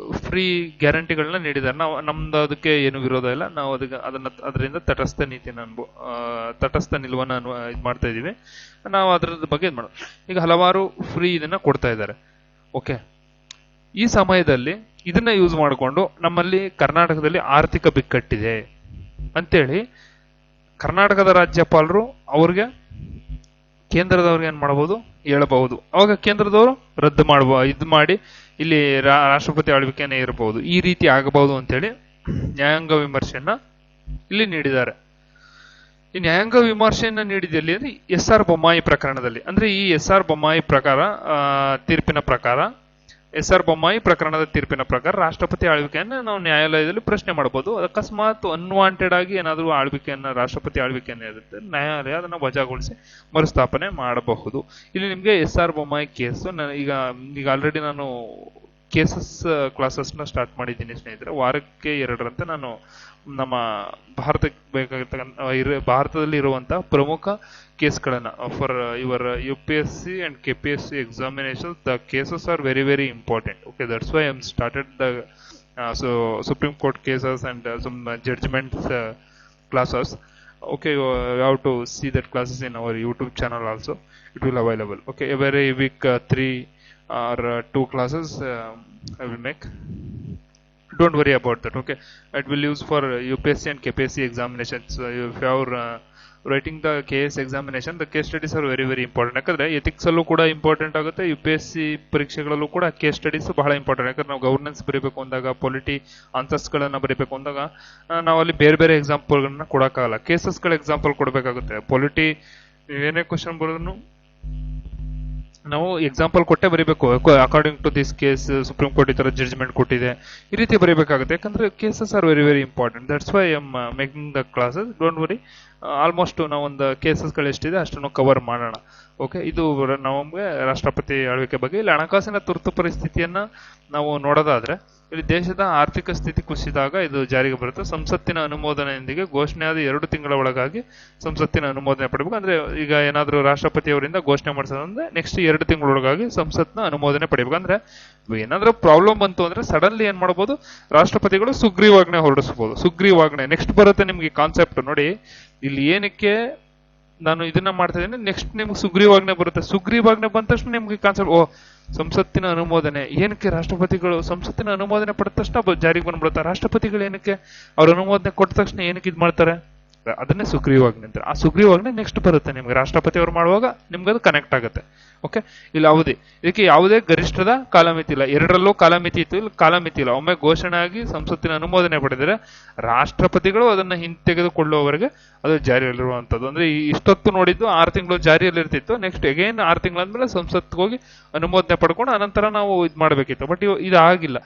ಫ್ರೀ ಗ್ಯಾರಂಟಿಗಳನ್ನ ನೀಡಿದ್ದಾರೆ. ನಾವು ನಮ್ದು ಅದಕ್ಕೆ ಏನು ವಿರೋಧ ಇಲ್ಲ. ನಾವು ಅದರಿಂದ ತಟಸ್ಥ ನಿಲುವನ್ನು ಇದು ಮಾಡ್ತಾ ಇದೀವಿ. ನಾವು ಅದ್ರದ ಬಗ್ಗೆ ಇದು ಮಾಡೋದು. ಈಗ ಹಲವಾರು ಫ್ರೀ ಇದನ್ನ ಕೊಡ್ತಾ ಇದ್ದಾರೆ. ಓಕೆ, ಈ ಸಮಯದಲ್ಲಿ ಇದನ್ನ ಯೂಸ್ ಮಾಡಿಕೊಂಡು ನಮ್ಮಲ್ಲಿ ಕರ್ನಾಟಕದಲ್ಲಿ ಆರ್ಥಿಕ ಬಿಕ್ಕಟ್ಟಿದೆ ಅಂತೇಳಿ ಕರ್ನಾಟಕದ ರಾಜ್ಯಪಾಲರು ಅವ್ರಿಗೆ ಕೇಂದ್ರದವ್ರಿಗೆ ಏನ್ ಮಾಡಬಹುದು ಹೇಳಬಹುದು. ಅವಾಗ ಕೇಂದ್ರದವರು ರದ್ದು ಇದು ಮಾಡಿ ಇಲ್ಲಿ ರಾಷ್ಟ್ರಪತಿ ಆಳ್ವಿಕೆನೇ ಇರಬಹುದು. ಈ ರೀತಿ ಆಗಬಹುದು ಅಂತೇಳಿ ನ್ಯಾಯಾಂಗ ವಿಮರ್ಶೆಯನ್ನ ಇಲ್ಲಿ ನೀಡಿದ್ದಾರೆ. ಈ ನ್ಯಾಯಾಂಗ ವಿಮರ್ಶೆಯನ್ನ ನೀಡಿದಲ್ಲಿ ಅಂದ್ರೆ SR ಬೊಮ್ಮಾಯಿ ಪ್ರಕರಣದಲ್ಲಿ, ಅಂದ್ರೆ ಈ SR ಬೊಮ್ಮಾಯಿ ಪ್ರಕರಣದ ತೀರ್ಪಿನ ಪ್ರಕಾರ ರಾಷ್ಟ್ರಪತಿ ಆಳ್ವಿಕೆಯನ್ನ ನಾವು ನ್ಯಾಯಾಲಯದಲ್ಲಿ ಪ್ರಶ್ನೆ ಮಾಡಬಹುದು. ಅಕಸ್ಮಾತ್ ಅನ್ವಾಂಟೆಡ್ ಆಗಿ ಏನಾದರೂ ರಾಷ್ಟ್ರಪತಿ ಆಳ್ವಿಕೆಯನ್ನ ಇರುತ್ತೆ, ನ್ಯಾಯಾಲಯ ಅದನ್ನ ವಜಾಗೊಳಿಸಿ ಮರುಸ್ಥಾಪನೆ ಮಾಡಬಹುದು. ಇಲ್ಲಿ ನಿಮ್ಗೆ SR ಬೊಮ್ಮಾಯಿ ಕೇಸು ಈಗ ಆಲ್ರೆಡಿ ನಾನು ಕೇಸಸ್ ಕ್ಲಾಸಸ್ನ ಸ್ಟಾರ್ಟ್ ಮಾಡಿದ್ದೀನಿ ಸ್ನೇಹಿತರೆ. ವಾರಕ್ಕೆ 2ರಂತೆ ನಾನು ನಮ್ಮ ಭಾರತಕ್ಕೆ ಬೇಕಾಗಿರ್ತಕ್ಕಂಥ ಭಾರತದಲ್ಲಿ ಇರುವಂತಹ ಪ್ರಮುಖ ಕೇಸ್ಗಳನ್ನ for your UPSC and KPSC examinations, the cases are very very important. Okay, that's why I'm started the Supreme Court cases and some judgments classes. Okay, you have to see that classes in our YouTube channel also. It will available. Okay, every week 3 or 2 classes I will make. Don't worry about that. Okay, it will use for UPSC and KPSC examinations. If you are writing the KS examination, the case studies are very very important. ಯಾಕಂದ್ರೆ ethics ಅಲ್ಲೂ ಕೂಡ important ಆಗುತ್ತೆ, UPSC ಪರೀಕ್ಷೆಗಳಲ್ಲೂ ಕೂಡ case studies ಬಹಳ important. ಯಾಕಂದ್ರೆ ನಾವು governance ಬರೀಬೇಕು ಅಂದಾಗ, ಪೊಲಿಟಿ ಆನ್ಸರ್ಸ್ ಗಳನ್ನ ಬರೀಬೇಕು ಅಂದಾಗ ನಾವು ಅಲ್ಲಿ ಬೇರೆ ಬೇರೆ ಎಕ್ಸಾಂಪಲ್ಗಳನ್ನ ಕೊಡಕ್ಕಾಗಲ್ಲ, ಕೇಸಸ್ ಗಳ ಎಕ್ಸಾಂಪಲ್ ಕೊಡಬೇಕಾಗುತ್ತೆ. ಪೊಲಿಟಿ ಏನೇ ಕ್ವಶನ್ ಬರೋದನ್ನು ನಾವು ಎಕ್ಸಾಂಪಲ್ ಕೊಟ್ಟೆ ಬರೀಬೇಕು. According to this case supreme court ಈ ತರ ಜಡ್ಜ್ಮೆಂಟ್ ಕೊಟ್ಟಿದೆ, ಈ ರೀತಿ ಬರೀಬೇಕಾಗುತ್ತೆ. ಯಾಕಂದ್ರೆ cases are very very important. That's why I am making the classes. Don't worry, almost ನಾವು ಒಂದು ಕೇಸಸ್ಗಳು ಎಷ್ಟಿದೆ ಅಷ್ಟನ್ನು ಕವರ್ ಮಾಡೋಣ. ಓಕೆ, ಇದು ನಮಗೆ ರಾಷ್ಟ್ರಪತಿ ಆಳ್ವಿಕೆ ಬಗ್ಗೆ. ಇಲ್ಲಿ ಹಣಕಾಸಿನ ತುರ್ತು ಪರಿಸ್ಥಿತಿಯನ್ನ ನಾವು ನೋಡೋದಾದ್ರೆ, ಇಲ್ಲಿ ದೇಶದ ಆರ್ಥಿಕ ಸ್ಥಿತಿ ಕುಸಿದಾಗ ಇದು ಜಾರಿಗೆ ಬರುತ್ತೆ. ಸಂಸತ್ತಿನ ಅನುಮೋದನೆಯೊಂದಿಗೆ ಘೋಷಣೆಯಾದ 2 ತಿಂಗಳ ಒಳಗಾಗಿ ಸಂಸತ್ತಿನ ಅನುಮೋದನೆ ಪಡಿಬೇಕು. ಅಂದ್ರೆ ಈಗ ಏನಾದ್ರೂ ರಾಷ್ಟ್ರಪತಿಯವರಿಂದ ಘೋಷಣೆ ಮಾಡಿಸೋದಂದ್ರೆ ನೆಕ್ಸ್ಟ್ 2 ತಿಂಗಳೊಳಗಾಗಿ ಸಂಸತ್ನ ಅನುಮೋದನೆ ಪಡಿಬೇಕು. ಅಂದ್ರೆ ಏನಾದ್ರೂ ಪ್ರಾಬ್ಲಮ್ ಬಂತು ಅಂದ್ರೆ ಸಡನ್ಲಿ ಏನ್ ಮಾಡಬಹುದು, ರಾಷ್ಟ್ರಪತಿಗಳು ಸುಗ್ರೀವಾಜ್ಞೆ ಹೊರಡಿಸಬಹುದು. ಸುಗ್ರೀವಾಜ್ಞೆ ನೆಕ್ಸ್ಟ್ ಬರುತ್ತೆ ನಿಮ್ಗೆ ಕಾನ್ಸೆಪ್ಟ್ ನೋಡಿ. ಇಲ್ಲಿ ಏನಕ್ಕೆ ನಾನು ಇದನ್ನ ಮಾಡ್ತಾ ಇದ್ದೀನಿ, ನೆಕ್ಸ್ಟ್ ನಿಮ್ಗೆ ಸುಗ್ರೀವಾಜ್ಞೆ ಬರುತ್ತೆ. ಸುಗ್ರೀವಾಜ್ಞೆ ಬಂದ ತಕ್ಷಣ ನಿಮ್ಗೆ ಕಾನ್ಸೆಪ್ಟ್, ಓ ಸಂಸತ್ತಿನ ಅನುಮೋದನೆ ಏನಕ್ಕೆ, ರಾಷ್ಟ್ರಪತಿಗಳು ಸಂಸತ್ತಿನ ಅನುಮೋದನೆ ಪಡೆದ ತಕ್ಷಣ ಜಾರಿಗೆ ಬಂದ್ಬಿಡುತ್ತೆ. ರಾಷ್ಟ್ರಪತಿಗಳು ಏನಕ್ಕೆ ಅವ್ರ ಅನುಮೋದನೆ ಕೊಟ್ಟ ತಕ್ಷಣ ಏನಕ್ಕೆ ಇದ್ ಮಾಡ್ತಾರೆ, ಅದನ್ನೇ ಸುಗ್ರೀವಾಜ್ಞೆ ಅಂತಾರೆ. ಆ ಸುಗ್ರೀವಾಜ್ಞೆ ನೆಕ್ಸ್ಟ್ ಬರುತ್ತೆ ನಿಮ್ಗೆ, ರಾಷ್ಟ್ರಪತಿ ಅವ್ರು ಮಾಡುವಾಗ ನಿಮ್ಗೆ ಅದು ಕನೆಕ್ಟ್ ಆಗುತ್ತೆ. ಓಕೆ, ಇಲ್ಲಿ ಅವಧಿ, ಇದಕ್ಕೆ ಯಾವುದೇ ಗರಿಷ್ಠದ ಕಾಲಮಿತಿ ಇಲ್ಲ. 2ರಲ್ಲೂ ಕಾಲಮಿತಿ ಇತ್ತು, ಇಲ್ಲಿ ಕಾಲಮಿತಿ ಇಲ್ಲ. ಒಮ್ಮೆ ಘೋಷಣೆ ಆಗಿ ಸಂಸತ್ತಿನ ಅನುಮೋದನೆ ಪಡೆದರೆ ರಾಷ್ಟ್ರಪತಿಗಳು ಅದನ್ನ ಹಿಂತೆಗೆದುಕೊಳ್ಳುವವರೆಗೆ ಅದು ಜಾರಿಯಲ್ಲಿರುವಂತದ್ದು. ಅಂದ್ರೆ ಇಷ್ಟೊತ್ತು ನೋಡಿದ್ದು 6 ತಿಂಗಳು ಜಾರಿಯಲ್ಲಿರ್ತಿತ್ತು. ನೆಕ್ಸ್ಟ್ ಅಗೇನ್ 6 ತಿಂಗಳಾದ್ಮೇಲೆ ಸಂಸತ್ಗೆ ಹೋಗಿ ಅನುಮೋದನೆ ಪಡ್ಕೊಂಡು ಅನಂತರ ನಾವು ಇದ್ ಮಾಡ್ಬೇಕಿತ್ತು. ಬಟ್ ಇದು ಆಗಿಲ್ಲ.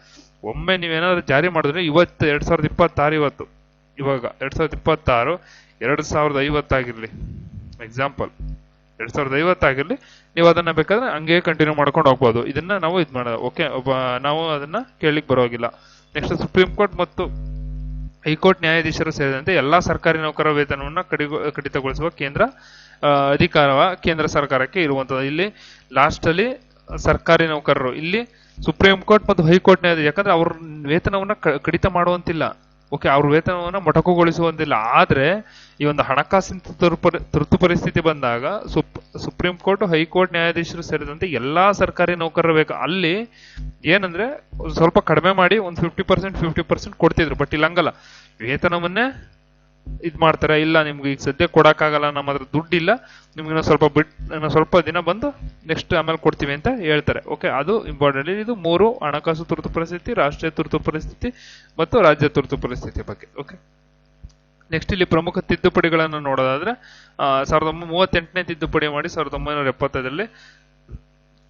ಒಮ್ಮೆ ನೀವೇನಾದ್ರೂ ಜಾರಿ ಮಾಡಿದ್ರೆ ಇವತ್ತು 2026, ಇವಾಗ 2026 2050 ಆಗಿರ್ಲಿ, ಎಕ್ಸಾಂಪಲ್ 2050 ಆಗಿರ್ಲಿ, ನೀವು ಅದನ್ನ ಬೇಕಾದ್ರೆ ಹಂಗೆ ಕಂಟಿನ್ಯೂ ಮಾಡ್ಕೊಂಡು ಹೋಗ್ಬೋದು. ಇದನ್ನ ನಾವು ಇದ್ ಮಾಡೋದು. ಓಕೆ, ನಾವು ಅದನ್ನ ಕೇಳಲಿಕ್ಕೆ ಬರೋಗಿಲ್ಲ. ನೆಕ್ಸ್ಟ್ ಸುಪ್ರೀಂ ಕೋರ್ಟ್ ಮತ್ತು ಹೈಕೋರ್ಟ್ ನ್ಯಾಯಾಧೀಶರು ಸೇರಿದಂತೆ ಎಲ್ಲಾ ಸರ್ಕಾರಿ ನೌಕರರ ವೇತನವನ್ನ ಕಡಿತಗೊಳಿಸುವ ಅಧಿಕಾರ ಕೇಂದ್ರ ಸರ್ಕಾರಕ್ಕೆ ಇರುವಂತದ್ದು. ಇಲ್ಲಿ ಲಾಸ್ಟ್ ಅಲ್ಲಿ ಸರ್ಕಾರಿ ನೌಕರರು, ಇಲ್ಲಿ ಸುಪ್ರೀಂ ಕೋರ್ಟ್ ಮತ್ತು ಹೈಕೋರ್ಟ್ ನ್ಯಾಯಾಧೀಶ, ಯಾಕಂದ್ರೆ ಅವ್ರ ವೇತನವನ್ನ ಕಡಿತ ಮಾಡುವಂತಿಲ್ಲ. ಓಕೆ, ಅವ್ರ ವೇತನವನ್ನ ಮೊಟಕುಗೊಳಿಸುವಂತಿಲ್ಲ. ಆದ್ರೆ ಈ ಒಂದು ಹಣಕಾಸಿನ ತುರ್ತು ಪರಿಸ್ಥಿತಿ ಬಂದಾಗ ಸುಪ್ರೀಂ ಕೋರ್ಟ್, ಹೈಕೋರ್ಟ್ ನ್ಯಾಯಾಧೀಶರು ಸೇರಿದಂತೆ ಎಲ್ಲಾ ಸರ್ಕಾರಿ ನೌಕರರ ಅಲ್ಲಿ ಏನಂದ್ರೆ ಸ್ವಲ್ಪ ಕಡಿಮೆ ಮಾಡಿ ಒಂದು 50% ಕೊಡ್ತಿದ್ರು. ಬಟ್ ಇಲ್ಲ ಹಂಗಲ್ಲ, ವೇತನವನ್ನೇ ಇದ್ ಮಾಡ್ತಾರೆ. ಇಲ್ಲ ನಿಮ್ಗೆ ಈಗ ಸದ್ಯ ಕೊಡಕ್ಕಾಗಲ್ಲ, ನಮ್ಮ ಹತ್ರ ದುಡ್ಡಿಲ್ಲ, ನಿಮ್ಗೆ ಸ್ವಲ್ಪ ದಿನ ಬಂದು ನೆಕ್ಸ್ಟ್ ಆಮೇಲೆ ಕೊಡ್ತೀವಿ ಅಂತ ಹೇಳ್ತಾರೆ. ಓಕೆ, ಅದು ಇಂಪಾರ್ಟೆಂಟ್. ಇದು 3 ಹಣಕಾಸು ತುರ್ತು ಪರಿಸ್ಥಿತಿ, ರಾಷ್ಟ್ರೀಯ ತುರ್ತು ಪರಿಸ್ಥಿತಿ ಮತ್ತು ರಾಜ್ಯ ತುರ್ತು ಪರಿಸ್ಥಿತಿ ಬಗ್ಗೆ. ಓಕೆ, ನೆಕ್ಸ್ಟ್ ಇಲ್ಲಿ ಪ್ರಮುಖ ತಿದ್ದುಪಡಿಗಳನ್ನು ನೋಡೋದಾದ್ರೆ 1938ನೇ ತಿದ್ದುಪಡಿ ಮಾಡಿ 1975ರಲ್ಲಿ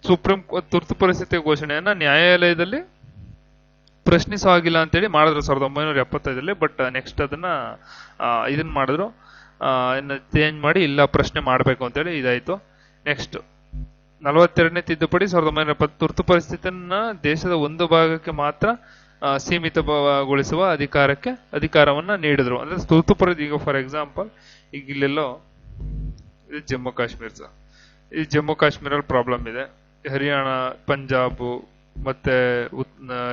ಸುಪ್ರೀಂ ತುರ್ತು ಪರಿಸ್ಥಿತಿ ಘೋಷಣೆಯನ್ನ ನ್ಯಾಯಾಲಯದಲ್ಲಿ ಪ್ರಶ್ನಿಸೋ ಆಗಿಲ್ಲ ಅಂತೇಳಿ ಮಾಡಿದ್ರು 1975ರಲ್ಲಿ. ಬಟ್ ನೆಕ್ಸ್ಟ್ ಅದನ್ನ ಇದನ್ನ ಮಾಡಿದ್ರು, ಚೇಂಜ್ ಮಾಡಿ ಇಲ್ಲ ಪ್ರಶ್ನೆ ಮಾಡಬೇಕು ಅಂತೇಳಿ ಇದಾಯ್ತು. ನೆಕ್ಸ್ಟ್ 42ನೇ ತಿದ್ದುಪಡಿ 1970 ತುರ್ತು ಪರಿಸ್ಥಿತಿಯನ್ನ ದೇಶದ ಒಂದು ಭಾಗಕ್ಕೆ ಮಾತ್ರ ಸೀಮಿತಗೊಳಿಸುವ ಅಧಿಕಾರವನ್ನ ನೀಡಿದ್ರು. ಅಂದ್ರೆ ತುರ್ತು ಪರಿಸ್ಥಿತಿ, ಈಗ ಫಾರ್ ಎಕ್ಸಾಂಪಲ್ ಈಗ ಇಲ್ಲೆಲ್ಲೋ ಇದು ಜಮ್ಮು ಕಾಶ್ಮೀರ ಸರ್, ಈ ಜಮ್ಮು ಕಾಶ್ಮೀರಲ್ಲಿ ಪ್ರಾಬ್ಲಮ್ ಇದೆ. ಹರಿಯಾಣ, ಪಂಜಾಬ್ ಮತ್ತೆ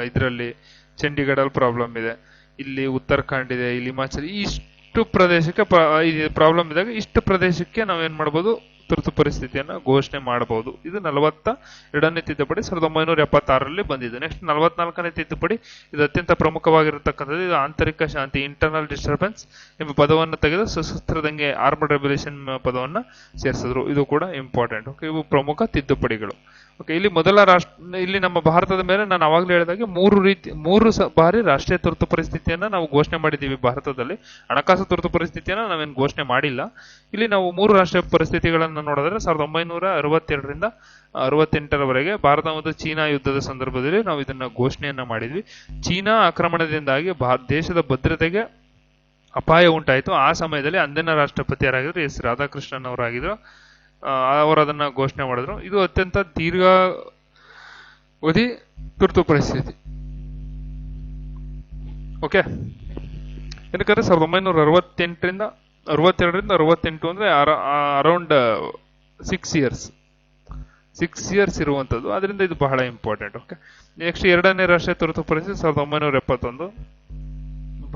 ಇದರಲ್ಲಿ ಚಂಡೀಗಢಲ್ಲಿ ಪ್ರಾಬ್ಲಮ್ ಇದೆ, ಇಲ್ಲಿ ಉತ್ತರಾಖಂಡ್ ಇದೆ, ಇಲ್ಲಿ ಹಿಮಾಚಲ್, ಇಷ್ಟು ಪ್ರದೇಶಕ್ಕೆ ಪ್ರಾಬ್ಲಮ್ ಇದ್ದಾಗ ಇಷ್ಟು ಪ್ರದೇಶಕ್ಕೆ ನಾವೇನ್ ಮಾಡ್ಬೋದು, ತುರ್ತು ಪರಿಸ್ಥಿತಿಯನ್ನ ಘೋಷಣೆ ಮಾಡಬಹುದು. ಇದು 42ನೇ ತಿದ್ದುಪಡಿ 1976ರಲ್ಲಿ ಬಂದಿದೆ. ನೆಕ್ಸ್ಟ್ 44ನೇ ತಿದ್ದುಪಡಿ, ಇದು ಅತ್ಯಂತ ಪ್ರಮುಖವಾಗಿರತಕ್ಕಂಥದ್ದು. ಇದು ಆಂತರಿಕ ಶಾಂತಿ, ಇಂಟರ್ನಲ್ ಡಿಸ್ಟರ್ಬೆನ್ಸ್ ಎಂಬ ಪದವನ್ನು ತೆಗೆದು ಸಶಸ್ತ್ರ ದಂಗೆ, ಆರ್ಮಡ್ ರೆವಲ್ಯೂಷನ್ ಪದವನ್ನ ಸೇರಿಸಿದ್ರು. ಇದು ಕೂಡ ಇಂಪಾರ್ಟೆಂಟ್. ಓಕೆ, ಇವು ಪ್ರಮುಖ ತಿದ್ದುಪಡಿಗಳು. ಓಕೆ, ಇಲ್ಲಿ ಇಲ್ಲಿ ನಮ್ಮ ಭಾರತದ ಮೇಲೆ ನಾನು ಅವಾಗಲೇ ಹೇಳಿದಾಗೆ 3 ಬಾರಿ ರಾಷ್ಟ್ರೀಯ ತುರ್ತು ಪರಿಸ್ಥಿತಿಯನ್ನ ನಾವು ಘೋಷಣೆ ಮಾಡಿದ್ದೀವಿ ಭಾರತದಲ್ಲಿ. ಹಣಕಾಸು ತುರ್ತು ಪರಿಸ್ಥಿತಿಯನ್ನ ನಾವೇನು ಘೋಷಣೆ ಮಾಡಿಲ್ಲ. ಇಲ್ಲಿ ನಾವು 3 ರಾಷ್ಟ್ರೀಯ ಪರಿಸ್ಥಿತಿಗಳನ್ನ ನೋಡಿದ್ರೆ 1962ರಿಂದ 68ರವರೆಗೆ ಭಾರತ ಮತ್ತು ಚೀನಾ ಯುದ್ಧದ ಸಂದರ್ಭದಲ್ಲಿ ನಾವು ಇದನ್ನ ಘೋಷಣೆಯನ್ನ ಮಾಡಿದ್ವಿ. ಚೀನಾ ಆಕ್ರಮಣದಿಂದಾಗಿ ದೇಶದ ಭದ್ರತೆಗೆ ಅಪಾಯ ಉಂಟಾಯಿತು. ಆ ಸಮಯದಲ್ಲಿ ಅಂದಿನ ರಾಷ್ಟ್ರಪತಿ ಯಾರಾಗಿದ್ರು, ಎಸ್ ರಾಧಾಕೃಷ್ಣನ್ ಅವರಾಗಿದ್ರು. ಅವರು ಅದನ್ನ ಘೋಷಣೆ ಮಾಡಿದ್ರು. ಇದು ಅತ್ಯಂತ ದೀರ್ಘಾವಧಿ ತುರ್ತು ಪರಿಸ್ಥಿತಿ. ಓಕೆ, ಯಾಕಂದ್ರೆ 1962ರಿಂದ 68 ಅಂದ್ರೆ ಅರೌಂಡ್ 6 ಇಯರ್ಸ್ ಇರುವಂತದ್ದು. ಅದರಿಂದ ಇದು ಬಹಳ ಇಂಪಾರ್ಟೆಂಟ್. ಓಕೆ, ನೆಕ್ಸ್ಟ್ 2ನೇ ರಾಷ್ಟ್ರೀಯ ತುರ್ತು ಪರಿಸ್ಥಿತಿ 1971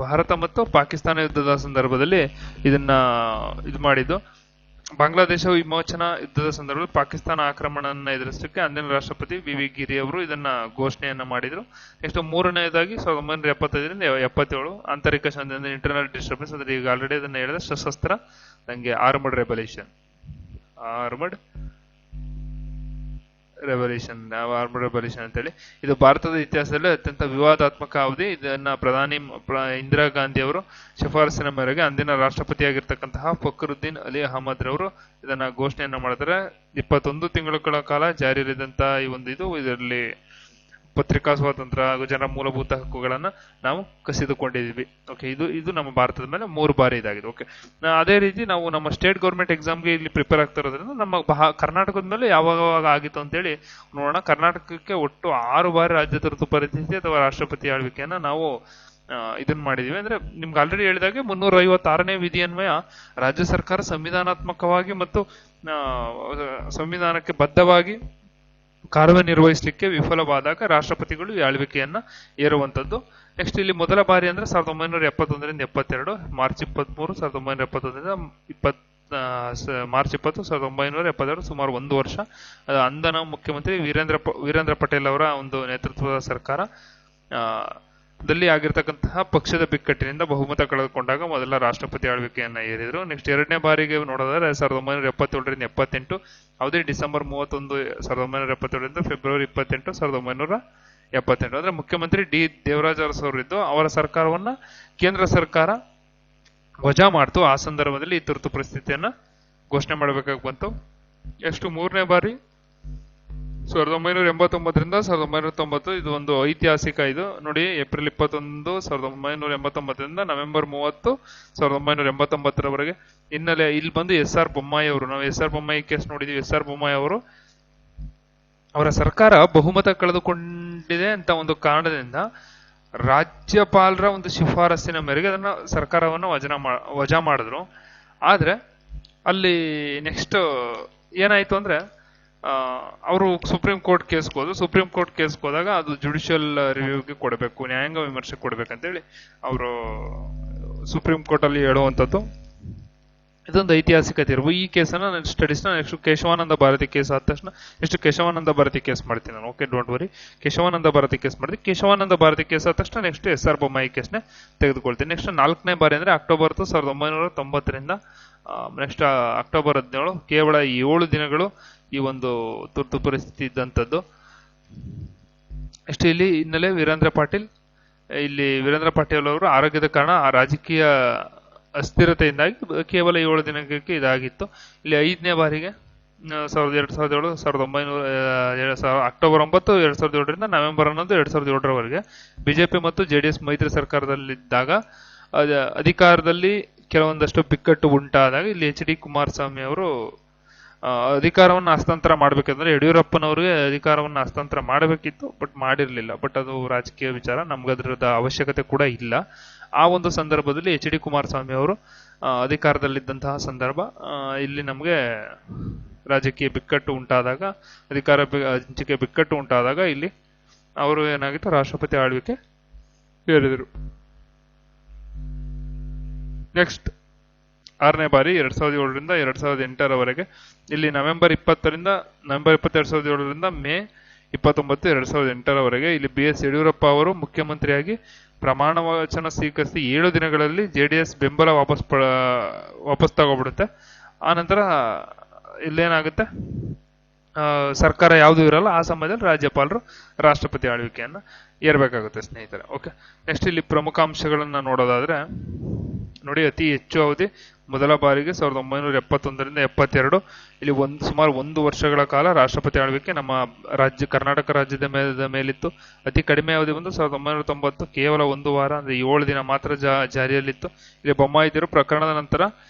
ಭಾರತ ಮತ್ತು ಪಾಕಿಸ್ತಾನ ಯುದ್ಧದ ಸಂದರ್ಭದಲ್ಲಿ ಇದನ್ನ ಇದು ಮಾಡಿದ್ದು. ಬಾಂಗ್ಲಾದೇಶ ವಿಮೋಚನಾ ಯುದ್ಧದ ಸಂದರ್ಭದಲ್ಲಿ ಪಾಕಿಸ್ತಾನ ಆಕ್ರಮಣವನ್ನು ಎದುರಿಸಲಿಕ್ಕೆ ಅಂದಿನ ರಾಷ್ಟ್ರಪತಿ ವಿ ಗಿರಿ ಅವರು ಇದನ್ನ ಘೋಷಣೆಯನ್ನ ಮಾಡಿದ್ರು. ನೆಕ್ಸ್ಟ್ 3ನೇದಾಗಿ 1975ರಿಂದ 77 ಆಂತರಿಕ ಶಾಂತಿ, ಇಂಟರ್ನಲ್ ಡಿಸ್ಟರ್ಬೆನ್ಸ್, ಅಂದ್ರೆ ಈಗ ಆಲ್ರೆಡಿ ಅದನ್ನ ಹೇಳಿದ ಸಶಸ್ತ್ರ ದಂಗೆ, ಆರ್ಮಡ್ ರೆವಲ್ಯೂಷನ್ ಅಂತೇಳಿ. ಇದು ಭಾರತದ ಇತಿಹಾಸದಲ್ಲಿ ಅತ್ಯಂತ ವಿವಾದಾತ್ಮಕ ಅವಧಿ. ಇದನ್ನ ಪ್ರಧಾನಿ ಇಂದಿರಾ ಗಾಂಧಿ ಅವರು ಶಿಫಾರಸಿನ ಮೇರೆಗೆ ಅಂದಿನ ರಾಷ್ಟ್ರಪತಿಯಾಗಿರ್ತಕ್ಕಂತಹ ಫಕ್ರುದ್ದೀನ್ ಅಲಿ ಅಹಮದ್ ರವರು ಇದನ್ನ ಘೋಷಣೆಯನ್ನ ಮಾಡಿದ್ರೆ 21 ತಿಂಗಳ ಕಾಲ ಜಾರಿಯಲ್ಲಿದ್ದಂತಹ ಈ ಒಂದು ಇದರಲ್ಲಿ ಪತ್ರಿಕಾ ಸ್ವಾತಂತ್ರ್ಯ ಹಾಗೂ ಜನರ ಮೂಲಭೂತ ಹಕ್ಕುಗಳನ್ನ ನಾವು ಕಸಿದುಕೊಂಡಿದ್ವಿ. ಓಕೆ, ಇದು ನಮ್ಮ ಭಾರತದ ಮೇಲೆ 3 ಬಾರಿ ಇದಾಗಿದೆ. ಓಕೆ, ಅದೇ ರೀತಿ ನಾವು ನಮ್ಮ ಸ್ಟೇಟ್ ಗೌರ್ಮೆಂಟ್ ಎಕ್ಸಾಮ್ಗೆ ಇಲ್ಲಿ ಪ್ರಿಪೇರ್ ಆಗ್ತಾ ಇರೋದ್ರಿಂದ ನಮ್ಮ ಕರ್ನಾಟಕದ ಮೇಲೆ ಯಾವಾಗ ಆಗಿತ್ತು ಅಂತೇಳಿ ನೋಡೋಣ. ಕರ್ನಾಟಕಕ್ಕೆ ಒಟ್ಟು 6 ಬಾರಿ ರಾಜ್ಯ ತುರ್ತು ಪರಿಸ್ಥಿತಿ ಅಥವಾ ರಾಷ್ಟ್ರಪತಿ ಆಳ್ವಿಕೆಯನ್ನ ನಾವು ಇದನ್ನ ಮಾಡಿದೀವಿ. ಅಂದ್ರೆ ನಿಮ್ಗೆ ಆಲ್ರೆಡಿ ಹೇಳಿದಾಗೆ 356ನೇ ವಿಧಿಯನ್ವಯ ರಾಜ್ಯ ಸರ್ಕಾರ ಸಂವಿಧಾನಾತ್ಮಕವಾಗಿ ಮತ್ತು ಸಂವಿಧಾನಕ್ಕೆ ಬದ್ಧವಾಗಿ ಕಾರ್ಯನಿರ್ವಹಿಸಲಿಕ್ಕೆ ವಿಫಲವಾದಾಗ ರಾಷ್ಟ್ರಪತಿಗಳು ಈ ಆಳ್ವಿಕೆಯನ್ನ ಏರುವಂತದ್ದು. ನೆಕ್ಸ್ಟ್ ಇಲ್ಲಿ ಮೊದಲ ಬಾರಿ ಅಂದ್ರೆ 1971ರಿಂದ 72, ಮಾರ್ಚ್ 23, 1971ರಿಂದ ಮಾರ್ಚ್ 20, 1972, ಸುಮಾರು 1 ವರ್ಷ. ಅಂದನ ಮುಖ್ಯಮಂತ್ರಿ ವೀರೇಂದ್ರ ಪಟೇಲ್ ಅವರ ಒಂದು ನೇತೃತ್ವದ ಸರ್ಕಾರ ದಲ್ಲಿ ಆಗಿರ್ತಕ್ಕಂತಹ ಪಕ್ಷದ ಬಿಕ್ಕಟ್ಟಿನಿಂದ ಬಹುಮತ ಕಳೆದುಕೊಂಡಾಗ ಮೊದಲ ರಾಷ್ಟ್ರಪತಿ ಆಳ್ವಿಕೆಯನ್ನ ಏರಿದ್ರು. ನೆಕ್ಸ್ಟ್ 2ನೇ ಬಾರಿಗೆ ನೋಡೋದಾದ್ರೆ 1977ರಿಂದ 78, ಅವಧಿ ಡಿಸೆಂಬರ್ 31, 1977ರಿಂದ ಫೆಬ್ರವರಿ 28, 1978. ಅಂದ್ರೆ ಮುಖ್ಯಮಂತ್ರಿ ದೇವರಾಜ ಅರಸು ಅವರಿದ್ದು ಅವರ ಸರ್ಕಾರವನ್ನ ಕೇಂದ್ರ ಸರ್ಕಾರ ವಜಾ ಮಾಡ್ತು. ಆ ಸಂದರ್ಭದಲ್ಲಿ ಈ ತುರ್ತು ಪರಿಸ್ಥಿತಿಯನ್ನ ಘೋಷಣೆ ಮಾಡಬೇಕಾಗಿ ಬಂತು. ಎಷ್ಟು 3ನೇ ಬಾರಿ 1989ರಿಂದ 1990. ಇದು ಒಂದು ಐತಿಹಾಸಿಕ. ಇದು ನೋಡಿ, ಏಪ್ರಿಲ್ 21, 1989ರಿಂದ ನವೆಂಬರ್ 30, 1989ರವರೆಗೆ. ಹಿನ್ನೆಲೆ ಇಲ್ಲಿ ಬಂದು SR ಬೊಮ್ಮಾಯಿ ಅವರು, ನಾವು SR ಬೊಮ್ಮಾಯಿ ಕೇಸ್ ನೋಡಿದೀವಿ. SR ಬೊಮ್ಮಾಯಿ ಅವರು ಅವರ ಸರ್ಕಾರ ಬಹುಮತ ಕಳೆದುಕೊಂಡಿದೆ ಅಂತ ಒಂದು ಕಾರಣದಿಂದ ರಾಜ್ಯಪಾಲರ ಒಂದು ಶಿಫಾರಸ್ಸಿನ ಮೇರೆಗೆ ಅದನ್ನ ಸರ್ಕಾರವನ್ನು ವಜಾ ಮಾಡಿದ್ರು. ಆದ್ರೆ ಅಲ್ಲಿ ನೆಕ್ಸ್ಟ್ ಏನಾಯ್ತು ಅಂದ್ರೆ ಅವರು ಸುಪ್ರೀಂ ಕೋರ್ಟ್ ಕೇಸ್ಗೆ ಹೋದ್ರು. ಸುಪ್ರೀಂ ಕೋರ್ಟ್ ಕೇಸ್ಗೆ ಹೋದಾಗ ಅದು ಜುಡಿಷಿಯಲ್ ರಿವ್ಯೂಗೆ ಕೊಡಬೇಕು, ನ್ಯಾಯಾಂಗ ವಿಮರ್ಶೆ ಕೊಡ್ಬೇಕಂತೇಳಿ ಅವರು ಸುಪ್ರೀಂ ಕೋರ್ಟ್ ಅಲ್ಲಿ ಹೇಳುವಂಥದ್ದು. ಇದೊಂದು ಐತಿಹಾಸಿಕ ತೀರ್ಪು. ಈ ಕೇಸನ್ನ ಸ್ಟಡೀಸ್ನ ನೆಕ್ಸ್ಟ್ ಕೇಶವಾನಂದ ಭಾರತಿ ಕೇಸ್ ಆದ ತಕ್ಷಣ ನೆಕ್ಸ್ಟ್ ಕೇಶವಾನಂದ ಭಾರತಿ ಕೇಸ್ ಮಾಡ್ತೀನಿ ನಾನು. Okay, don't worry. Kesavananda Bharati case ಮಾಡ್ತೀನಿ. ಕೇಶವಾನಂದ ಭಾರತಿ ಕೇಸ್ ಆದ ತಕ್ಷಣ ನೆಕ್ಸ್ಟ್ SR ಬೊಮ್ಮಾಯಿ ಕೇಸ್ನೇ ತೆಗೆದುಕೊಳ್ತೀನಿ. ನೆಕ್ಸ್ಟ್ 4ನೇ ಬಾರಿ ಅಂದ್ರೆ ಅಕ್ಟೋಬರ್ 1990ರಿಂದ ನೆಕ್ಸ್ಟ್ ಅಕ್ಟೋಬರ್ 17, ಕೇವಲ 7 ದಿನಗಳು ಈ ಒಂದು ತುರ್ತು ಪರಿಸ್ಥಿತಿ ಇದ್ದಂಥದ್ದು. ಅಷ್ಟೇ ಇಲ್ಲಿ ಹಿನ್ನೆಲೆ ವೀರೇಂದ್ರ ಪಾಟೀಲ್ ಅವರು ಆರೋಗ್ಯದ ಕಾರಣ ಆ ರಾಜಕೀಯ ಅಸ್ಥಿರತೆಯಿಂದಾಗಿ ಕೇವಲ 7 ದಿನಕ್ಕೆ ಇದಾಗಿತ್ತು. ಇಲ್ಲಿ 5ನೇ ಬಾರಿಗೆ 2007 ಅಕ್ಟೋಬರ್ 9, 2007ರಿಂದ ನವೆಂಬರ್ 11, 2007ರವರೆಗೆ ಬಿಜೆಪಿ ಮತ್ತು JDS ಮೈತ್ರಿ ಸರ್ಕಾರದಲ್ಲಿದ್ದಾಗ ಅಧಿಕಾರದಲ್ಲಿ ಕೆಲವೊಂದಷ್ಟು ಬಿಕ್ಕಟ್ಟು ಉಂಟಾದಾಗ ಇಲ್ಲಿ HD ಕುಮಾರಸ್ವಾಮಿ ಅವರು ಅಧಿಕಾರವನ್ನು ಹಸ್ತಾಂತರ ಮಾಡ್ಬೇಕಂದ್ರೆ ಯಡಿಯೂರಪ್ಪನವ್ರಿಗೆ ಅಧಿಕಾರವನ್ನು ಹಸ್ತಾಂತರ ಮಾಡಬೇಕಿತ್ತು, ಬಟ್ ಮಾಡಿರ್ಲಿಲ್ಲ. ಬಟ್ ಅದು ರಾಜಕೀಯ ವಿಚಾರ, ನಮ್ಗದ್ರದ ಅವಶ್ಯಕತೆ ಕೂಡ ಇಲ್ಲ. ಆ ಒಂದು ಸಂದರ್ಭದಲ್ಲಿ HD ಕುಮಾರಸ್ವಾಮಿ ಅವರು ಅಧಿಕಾರದಲ್ಲಿದ್ದಂತಹ ಸಂದರ್ಭ, ಇಲ್ಲಿ ನಮಗೆ ರಾಜಕೀಯ ಬಿಕ್ಕಟ್ಟು ಉಂಟಾದಾಗ, ಅಧಿಕಾರ ಹಂಚಿಕೆ ಬಿಕ್ಕಟ್ಟು ಉಂಟಾದಾಗ ಇಲ್ಲಿ ಅವರು ಏನಾಗಿತ್ತು, ರಾಷ್ಟ್ರಪತಿ ಆಳ್ವಿಕೆ ಏರಿದರು. ನೆಕ್ಸ್ಟ್ 6ನೇ ಬಾರಿ 2007ರಿಂದ 2008ರವರೆಗೆ. ಇಲ್ಲಿ ನವೆಂಬರ್ 20, 2007ರಿಂದ ಮೇ 29, 2008ರವರೆಗೆ ಇಲ್ಲಿ BS ಯಡಿಯೂರಪ್ಪ ಅವರು ಮುಖ್ಯಮಂತ್ರಿಯಾಗಿ ಪ್ರಮಾಣ ವಚನ ಸ್ವೀಕರಿಸಿ 7 ದಿನಗಳಲ್ಲಿ JDS ಬೆಂಬಲ ವಾಪಸ್ ತಗೋಬಿಡುತ್ತೆ. ಆನಂತರ ಇಲ್ಲೇನಾಗುತ್ತೆ, ಸರ್ಕಾರ ಯಾವುದೂ ಇರಲ್ಲ. ಆ ಸಮಯದಲ್ಲಿ ರಾಜ್ಯಪಾಲರು ರಾಷ್ಟ್ರಪತಿ ಆಳ್ವಿಕೆಯನ್ನ ಏರ್ಬೇಕಾಗುತ್ತೆ ಸ್ನೇಹಿತರೆ. ಓಕೆ, ನೆಕ್ಸ್ಟ್ ಇಲ್ಲಿ ಪ್ರಮುಖ ಅಂಶಗಳನ್ನ ನೋಡೋದಾದ್ರೆ ನೋಡಿ, ಅತಿ ಹೆಚ್ಚು ಅವಧಿ ಮೊದಲ ಬಾರಿಗೆ 1971ರಿಂದ 72, ಇಲ್ಲಿ ಸುಮಾರು 1 ವರ್ಷಗಳ ಕಾಲ ರಾಷ್ಟ್ರಪತಿ ಆಳ್ವಿಕೆ ನಮ್ಮ ಕರ್ನಾಟಕ ರಾಜ್ಯದ ಮೇಲಿತ್ತು. ಅತಿ ಕಡಿಮೆ ಅವಧಿ ಬಂದು 1990, ಕೇವಲ 1 ವಾರ ಅಂದ್ರೆ 7 ದಿನ ಮಾತ್ರ ಜಾರಿಯಲ್ಲಿತ್ತು. ಇಲ್ಲಿ ಬೊಮ್ಮಾಯಿಯರು ಪ್ರಕರಣದ ನಂತರ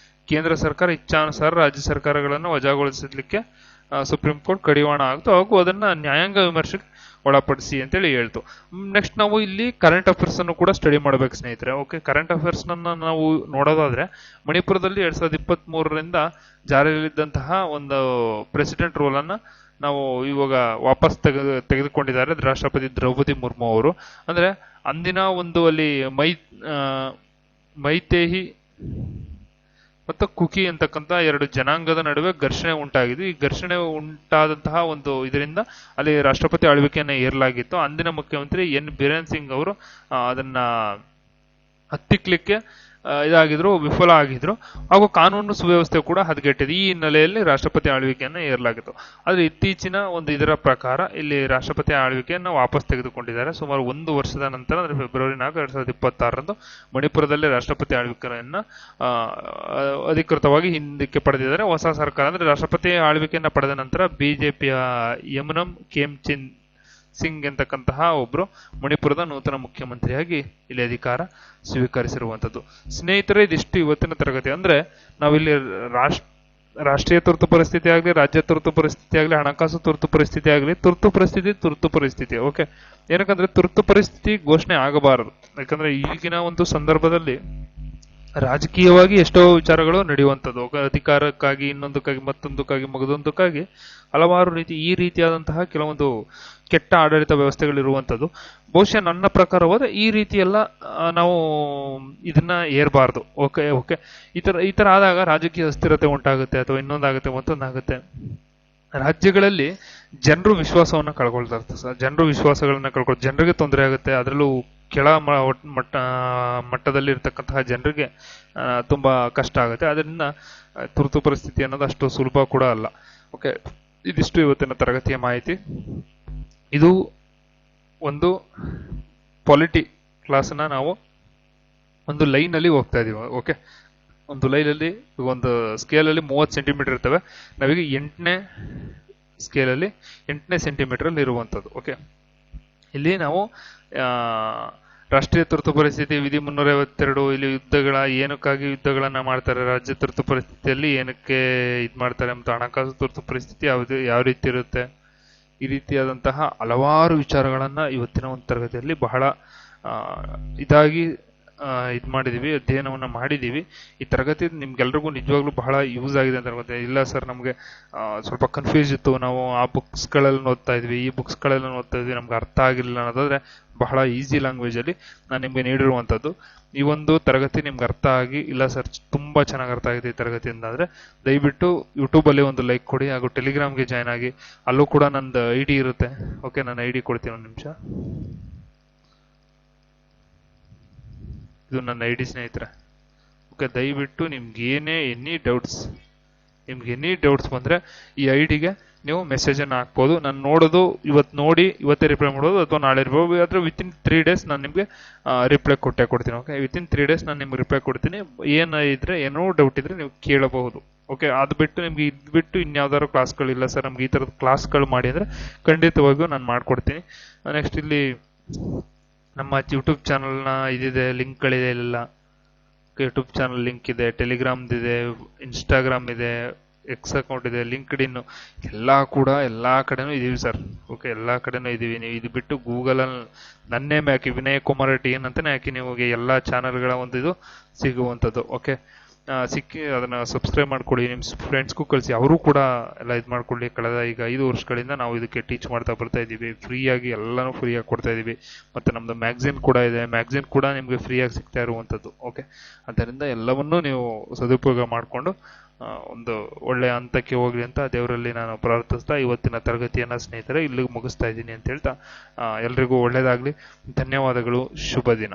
ಕೇಂದ್ರ ಸರ್ಕಾರ ಇಚ್ಛಾನುಸಾರ ರಾಜ್ಯ ಸರ್ಕಾರಗಳನ್ನು ವಜಾಗೊಳಿಸಲಿಕ್ಕೆ ಸುಪ್ರೀಂ ಕೋರ್ಟ್ ಕಡಿವಾಣ ಆಗ್ತು, ಹಾಗೂ ಅದನ್ನ ನ್ಯಾಯಾಂಗ ವಿಮರ್ಶೆಗೆ ಒಳಪಡಿಸಿ ಅಂತೇಳಿ ಹೇಳ್ತು. ನೆಕ್ಸ್ಟ್ ನಾವು ಇಲ್ಲಿ ಕರೆಂಟ್ ಅಫೇರ್ಸ್ ಅನ್ನು ಕೂಡ ಸ್ಟಡಿ ಮಾಡ್ಬೇಕು ಸ್ನೇಹಿತರೆ. ಓಕೆ, ಕರೆಂಟ್ ಅಫೇರ್ಸ್ ನಾವು ನೋಡೋದಾದ್ರೆ ಮಣಿಪುರದಲ್ಲಿ 2023ರಿಂದ ಜಾರಿಯಲ್ಲಿದ್ದಂತಹ ಒಂದು ಪ್ರೆಸಿಡೆಂಟ್ ರೂಲ್ ಅನ್ನ ನಾವು ಇವಾಗ ವಾಪಸ್ ತೆಗೆದುಕೊಂಡಿದ್ದಾರೆ ರಾಷ್ಟ್ರಪತಿ ದ್ರೌಪದಿ ಮುರ್ಮು ಅವರು. ಅಂದ್ರೆ ಅಂದಿನ ಒಂದು ಅಲ್ಲಿ ಮೈತೇಹಿ ಮತ್ತು ಕುಕಿ ಅಂತಕ್ಕಂಥ 2 ಜನಾಂಗದ ನಡುವೆ ಘರ್ಷಣೆ ಉಂಟಾಗಿದೆ. ಈ ಘರ್ಷಣೆ ಉಂಟಾದಂತಹ ಒಂದು ಇದರಿಂದ ಅಲ್ಲಿ ರಾಷ್ಟ್ರಪತಿ ಆಳ್ವಿಕೆಯನ್ನು ಏರಲಾಗಿತ್ತು. ಅಂದಿನ ಮುಖ್ಯಮಂತ್ರಿ ಎನ್ ಬಿರೇನ್ ಸಿಂಗ್ ಅವರು ಅದನ್ನ ಹತ್ತಿಕ್ಲಿಕ್ಕೆ ವಿಫಲ ಆಗಿದ್ರು, ಹಾಗೂ ಕಾನೂನು ಸುವ್ಯವಸ್ಥೆ ಕೂಡ ಹದಗೆಟ್ಟಿದೆ. ಈ ಹಿನ್ನೆಲೆಯಲ್ಲಿ ರಾಷ್ಟ್ರಪತಿ ಆಳ್ವಿಕೆಯನ್ನು ಏರಲಾಗಿತ್ತು. ಆದ್ರೆ ಇತ್ತೀಚಿನ ಒಂದು ಇದರ ಪ್ರಕಾರ ಇಲ್ಲಿ ರಾಷ್ಟ್ರಪತಿ ಆಳ್ವಿಕೆಯನ್ನು ವಾಪಸ್ ತೆಗೆದುಕೊಂಡಿದ್ದಾರೆ. ಸುಮಾರು 1 ವರ್ಷದ ನಂತರ ಅಂದ್ರೆ ಫೆಬ್ರವರಿ 4, 2026ರಂದು ಮಣಿಪುರದಲ್ಲಿ ರಾಷ್ಟ್ರಪತಿ ಆಳ್ವಿಕೆಯನ್ನ ಅಧಿಕೃತವಾಗಿ ಹಿಂದಕ್ಕೆ ಪಡೆದಿದ್ದಾರೆ. ಹೊಸ ಸರ್ಕಾರ ಅಂದ್ರೆ ರಾಷ್ಟ್ರಪತಿ ಆಳ್ವಿಕೆಯನ್ನ ಪಡೆದ ನಂತರ ಬಿಜೆಪಿಯ ಯಮುನಂ ಖೇಮ್ಚಂದ್ ಸಿಂಗ್ ಎಂತಕ್ಕಂತಹ ಒಬ್ರು ಮಣಿಪುರದ ನೂತನ ಮುಖ್ಯಮಂತ್ರಿಯಾಗಿ ಇಲ್ಲಿ ಅಧಿಕಾರ ಸ್ವೀಕರಿಸಿರುವಂತದ್ದು. ಸ್ನೇಹಿತರೆ, ಇದಿಷ್ಟು ಇವತ್ತಿನ ತರಗತಿ. ಅಂದ್ರೆ ನಾವಿಲ್ಲಿ ರಾಷ್ಟ್ರೀಯ ತುರ್ತು ಪರಿಸ್ಥಿತಿ ಆಗಲಿ, ರಾಜ್ಯ ತುರ್ತು ಪರಿಸ್ಥಿತಿ ಆಗಲಿ, ಹಣಕಾಸು ತುರ್ತು ಪರಿಸ್ಥಿತಿ ಆಗಲಿ, ತುರ್ತು ಪರಿಸ್ಥಿತಿ. ಓಕೆ, ಏನಕ್ಕಂದ್ರೆ ತುರ್ತು ಪರಿಸ್ಥಿತಿ ಘೋಷಣೆ ಆಗಬಾರದು. ಯಾಕಂದ್ರೆ ಈಗಿನ ಒಂದು ಸಂದರ್ಭದಲ್ಲಿ ರಾಜಕೀಯವಾಗಿ ಎಷ್ಟೋ ವಿಚಾರಗಳು ನಡೆಯುವಂಥದ್ದು. ಅಧಿಕಾರಕ್ಕಾಗಿ, ಇನ್ನೊಂದಕ್ಕಾಗಿ, ಮಗದೊಂದಕ್ಕಾಗಿ ಹಲವಾರು ಈ ರೀತಿಯಾದಂತಹ ಕೆಲವೊಂದು ಕೆಟ್ಟ ಆಡಳಿತ ವ್ಯವಸ್ಥೆಗಳಿರುವಂಥದ್ದು. ಬಹುಶಃ ನನ್ನ ಪ್ರಕಾರ ಹೋದ್ರೆ ಈ ರೀತಿ ಎಲ್ಲ ನಾವು ಇದನ್ನ ಏರ್ಬಾರ್ದು. ಓಕೆ, ಈ ತರ ಆದಾಗ ರಾಜಕೀಯ ಅಸ್ಥಿರತೆ ಉಂಟಾಗುತ್ತೆ, ಅಥವಾ ಇನ್ನೊಂದಾಗುತ್ತೆ, ಮತ್ತೊಂದಾಗುತ್ತೆ. ರಾಜ್ಯಗಳಲ್ಲಿ ಜನರು ವಿಶ್ವಾಸವನ್ನ ಕಳ್ಕೊಳ್ತಾರೆ ಸರ್. ಜನರು ವಿಶ್ವಾಸಗಳನ್ನ ಜನರಿಗೆ ತೊಂದರೆ ಆಗುತ್ತೆ. ಅದರಲ್ಲೂ ಕೆಳ ಮಟ್ಟದಲ್ಲಿ ಇರ್ತಕ್ಕಂತಹ ಜನರಿಗೆ ತುಂಬಾ ಕಷ್ಟ ಆಗುತ್ತೆ. ಅದರಿಂದ ತುರ್ತು ಪರಿಸ್ಥಿತಿ ಅನ್ನೋದು ಅಷ್ಟು ಸುಲಭ ಕೂಡ ಅಲ್ಲ. ಓಕೆ, ಇದಿಷ್ಟು ಇವತ್ತಿನ ತರಗತಿಯ ಮಾಹಿತಿ. ಇದು ಒಂದು ಪಾಲಿಟಿ ಕ್ಲಾಸ್ನ ನಾವು ಒಂದು ಲೈನ್ ಅಲ್ಲಿ ಹೋಗ್ತಾ ಇದೀವಿ. ಓಕೆ, ಒಂದು ಲೈನಲ್ಲಿ ಒಂದು ಸ್ಕೇಲಲ್ಲಿ 30 ಸೆಂಟಿಮೀಟರ್ ಇರ್ತವೆ. ನಾವೀಗ 8ನೇ ಸ್ಕೇಲಲ್ಲಿ 8ನೇ ಸೆಂಟಿಮೀಟರ್ ಅಲ್ಲಿ ಇರುವಂಥದ್ದು. ಓಕೆ, ಇಲ್ಲಿ ನಾವು ರಾಷ್ಟ್ರೀಯ ತುರ್ತು ಪರಿಸ್ಥಿತಿ ವಿಧಿ 352 ಇಲ್ಲಿ ಏನಕ್ಕಾಗಿ ಯುದ್ಧಗಳನ್ನ ಮಾಡ್ತಾರೆ, ರಾಜ್ಯ ತುರ್ತು ಪರಿಸ್ಥಿತಿಯಲ್ಲಿ ಏನಕ್ಕೆ ಮಾಡ್ತಾರೆ, ಮತ್ತು ಹಣಕಾಸು ತುರ್ತು ಪರಿಸ್ಥಿತಿ ಯಾವ ರೀತಿ ಇರುತ್ತೆ, ಈ ರೀತಿಯಾದಂತಹ ಹಲವಾರು ವಿಚಾರಗಳನ್ನ ಇವತ್ತಿನ ಒಂದು ತರಗತಿಯಲ್ಲಿ ಬಹಳ ಇದಾಗಿ ಮಾಡಿದೀವಿ, ಅಧ್ಯಯನವನ್ನ ಮಾಡಿದೀವಿ. ಈ ತರಗತಿ ನಿಮ್ಗೆಲ್ರಿಗೂ ನಿಜವಾಗ್ಲೂ ಬಹಳ ಯೂಸ್ ಆಗಿದೆ ಅಂತ ಅನ್ಕೋತೀನಿ. ಇಲ್ಲ ಸರ್, ನಮ್ಗೆ ಸ್ವಲ್ಪ ಕನ್ಫ್ಯೂಸ್ ಇತ್ತು, ನಾವು ಆ ಬುಕ್ಸ್ಗಳೆಲ್ಲ ಓದ್ತಾ ಇದ್ವಿ, ಈ ಬುಕ್ಸ್ಗಳೆಲ್ಲ ಓದ್ತಾ ಇದ್ವಿ, ನಮ್ಗೆ ಅರ್ಥ ಆಗಿಲ್ಲ ಅನ್ನೋದಾದ್ರೆ ಬಹಳ ಈಸಿ ಲ್ಯಾಂಗ್ವೇಜ್ ಅಲ್ಲಿ ನಾನು ನಿಮ್ಗೆ ನೀಡಿರುವಂತದ್ದು. ಈ ಒಂದು ತರಗತಿ ನಿಮ್ಗೆ ಅರ್ಥ ಆಗಿ, ಇಲ್ಲ ಸರ್ ತುಂಬಾ ಚೆನ್ನಾಗಿ ಅರ್ಥ ಆಗಿದೆ ಈ ತರಗತಿ ಅಂದ್ರೆ ದಯವಿಟ್ಟು ಯೂಟ್ಯೂಬ್ ಅಲ್ಲಿ ಒಂದು ಲೈಕ್ ಕೊಡಿ, ಹಾಗೂ ಟೆಲಿಗ್ರಾಮ್ಗೆ ಜಾಯ್ನ್ ಆಗಿ. ಅಲ್ಲೂ ಕೂಡ ನಂದು ID ಇರುತ್ತೆ. ಓಕೆ, ನಾನು ID ಕೊಡ್ತೀನಿ, ಒಂದು ನಿಮಿಷ. ಇದು ನನ್ನ ID ಸ್ನೇಹಿತರೆ. ಓಕೆ, ದಯವಿಟ್ಟು ನಿಮ್ಗೆ ಎನಿ ಡೌಟ್ಸ್ ಬಂದ್ರೆ ಈ ID-ಗೆ ನೀವು ಮೆಸೇಜ್ ಅನ್ನು ಹಾಕ್ಬೋದು. ನಾನು ನೋಡೋದು ಇವತ್ತೇ ರಿಪ್ಲೈ ಮಾಡೋದು, ಅಥವಾ ನಾಳೆ ಇರ್ಬೋದು, ಅಥವಾ ವಿತಿನ್ 3 days ನಾನು ನಿಮ್ಗೆ ರಿಪ್ಲೈ ಕೊಡ್ತೀನಿ. ಓಕೆ, ವಿತಿನ್ 3 days ನಾನು ನಿಮ್ಗೆ ರಿಪ್ಲೈ ಕೊಡ್ತೀನಿ. ಏನೋ ಡೌಟ್ ಇದ್ರೆ ನೀವು ಕೇಳಬಹುದು. ಓಕೆ, ಅದು ಬಿಟ್ಟು ನಿಮ್ಗೆ ಬಿಟ್ಟು ಇನ್ಯಾವ್ದಾದ್ರು ಕ್ಲಾಸ್ಗಳಿಲ್ಲ ಸರ್, ನಮ್ಗೆ ಈ ತರದ ಕ್ಲಾಸ್ಗಳು ಮಾಡಿ ಅಂದ್ರೆ ಖಂಡಿತವಾಗಿಯೂ ನಾನು ಮಾಡ್ಕೊಡ್ತೀನಿ. ನೆಕ್ಸ್ಟ್ ಇಲ್ಲಿ ನಮ್ಮ ಯೂಟ್ಯೂಬ್ ಚಾನಲ್ನ ಇದಿದೆ, ಲಿಂಕ್ಗಳಿದೆ ಎಲ್ಲ. ಯೂಟ್ಯೂಬ್ ಚಾನಲ್ ಲಿಂಕ್ ಇದೆ, ಟೆಲಿಗ್ರಾಮ್ದಿದೆ, ಇನ್ಸ್ಟಾಗ್ರಾಮ್ ಇದೆ, ಎಕ್ಸ್ ಅಕೌಂಟ್ ಇದೆ, ಲಿಂಕ್ಡ್ಇನ್, ಎಲ್ಲಾ ಕಡೆನೂ ಇದೀವಿ ಸರ್. ಓಕೆ, ಎಲ್ಲಾ ಕಡೆನೂ ಇದೀವಿ. ನೀವು ಇದು ಬಿಟ್ಟು ಗೂಗಲ್ ಅಲ್ಲಿ ನನ್ನ ನೇಮ್ ಹಾಕಿ, ವಿನಯ್ ಕುಮಾರ್ TN ಅಂತಾನೆ ಹಾಕಿ, ನಿಮಗೆ ಎಲ್ಲಾ ಚಾನಲ್ಗಳ ಒಂದು ಇದು ಸಿಗುವಂಥದ್ದು. ಓಕೆ, ಸಿಕ್ಕಿ ಅದನ್ನ ಸಬ್ಸ್ಕ್ರೈಬ್ ಮಾಡ್ಕೊಳ್ಳಿ, ನಿಮ್ಮ ಫ್ರೆಂಡ್ಸ್ಗೂ ಕಳಿಸಿ, ಅವರು ಕೂಡ ಎಲ್ಲ ಮಾಡ್ಕೊಳ್ಳಿ. ಕಳೆದ ಈಗ 5 ವರ್ಷಗಳಿಂದ ನಾವು ಇದಕ್ಕೆ ಟೀಚ್ ಮಾಡ್ತಾ ಬರ್ತಾ ಇದ್ದೀವಿ. ಎಲ್ಲಾನು ಫ್ರೀಯಾಗಿ ಕೊಡ್ತಾ ಇದೀವಿ. ಮತ್ತೆ ನಮ್ದು ಮ್ಯಾಗಝಿನ್ ಕೂಡ ಇದೆ, ಮ್ಯಾಗಝಿನ್ ಕೂಡ ನಿಮ್ಗೆ ಫ್ರೀಯಾಗಿ ಸಿಗ್ತಾ ಇರುವಂತದ್ದು. ಓಕೆ, ಅದರಿಂದ ಎಲ್ಲವನ್ನೂ ನೀವು ಸದುಪಯೋಗ ಮಾಡಿಕೊಂಡು ಒಂದು ಒಳ್ಳೆಯ ಹಂತಕ್ಕೆ ಹೋಗ್ಲಿ ಅಂತ ದೇವರಲ್ಲಿ ನಾನು ಪ್ರಾರ್ಥಿಸ್ತಾ ಇವತ್ತಿನ ತರಗತಿಯನ್ನ ಸ್ನೇಹಿತರೆ ಇಲ್ಲಿಗೆ ಮುಗಿಸ್ತಾ ಇದ್ದೀನಿ ಅಂತ ಹೇಳ್ತಾ ಎಲ್ರಿಗೂ ಒಳ್ಳೇದಾಗ್ಲಿ. ಧನ್ಯವಾದಗಳು. ಶುಭ ದಿನ.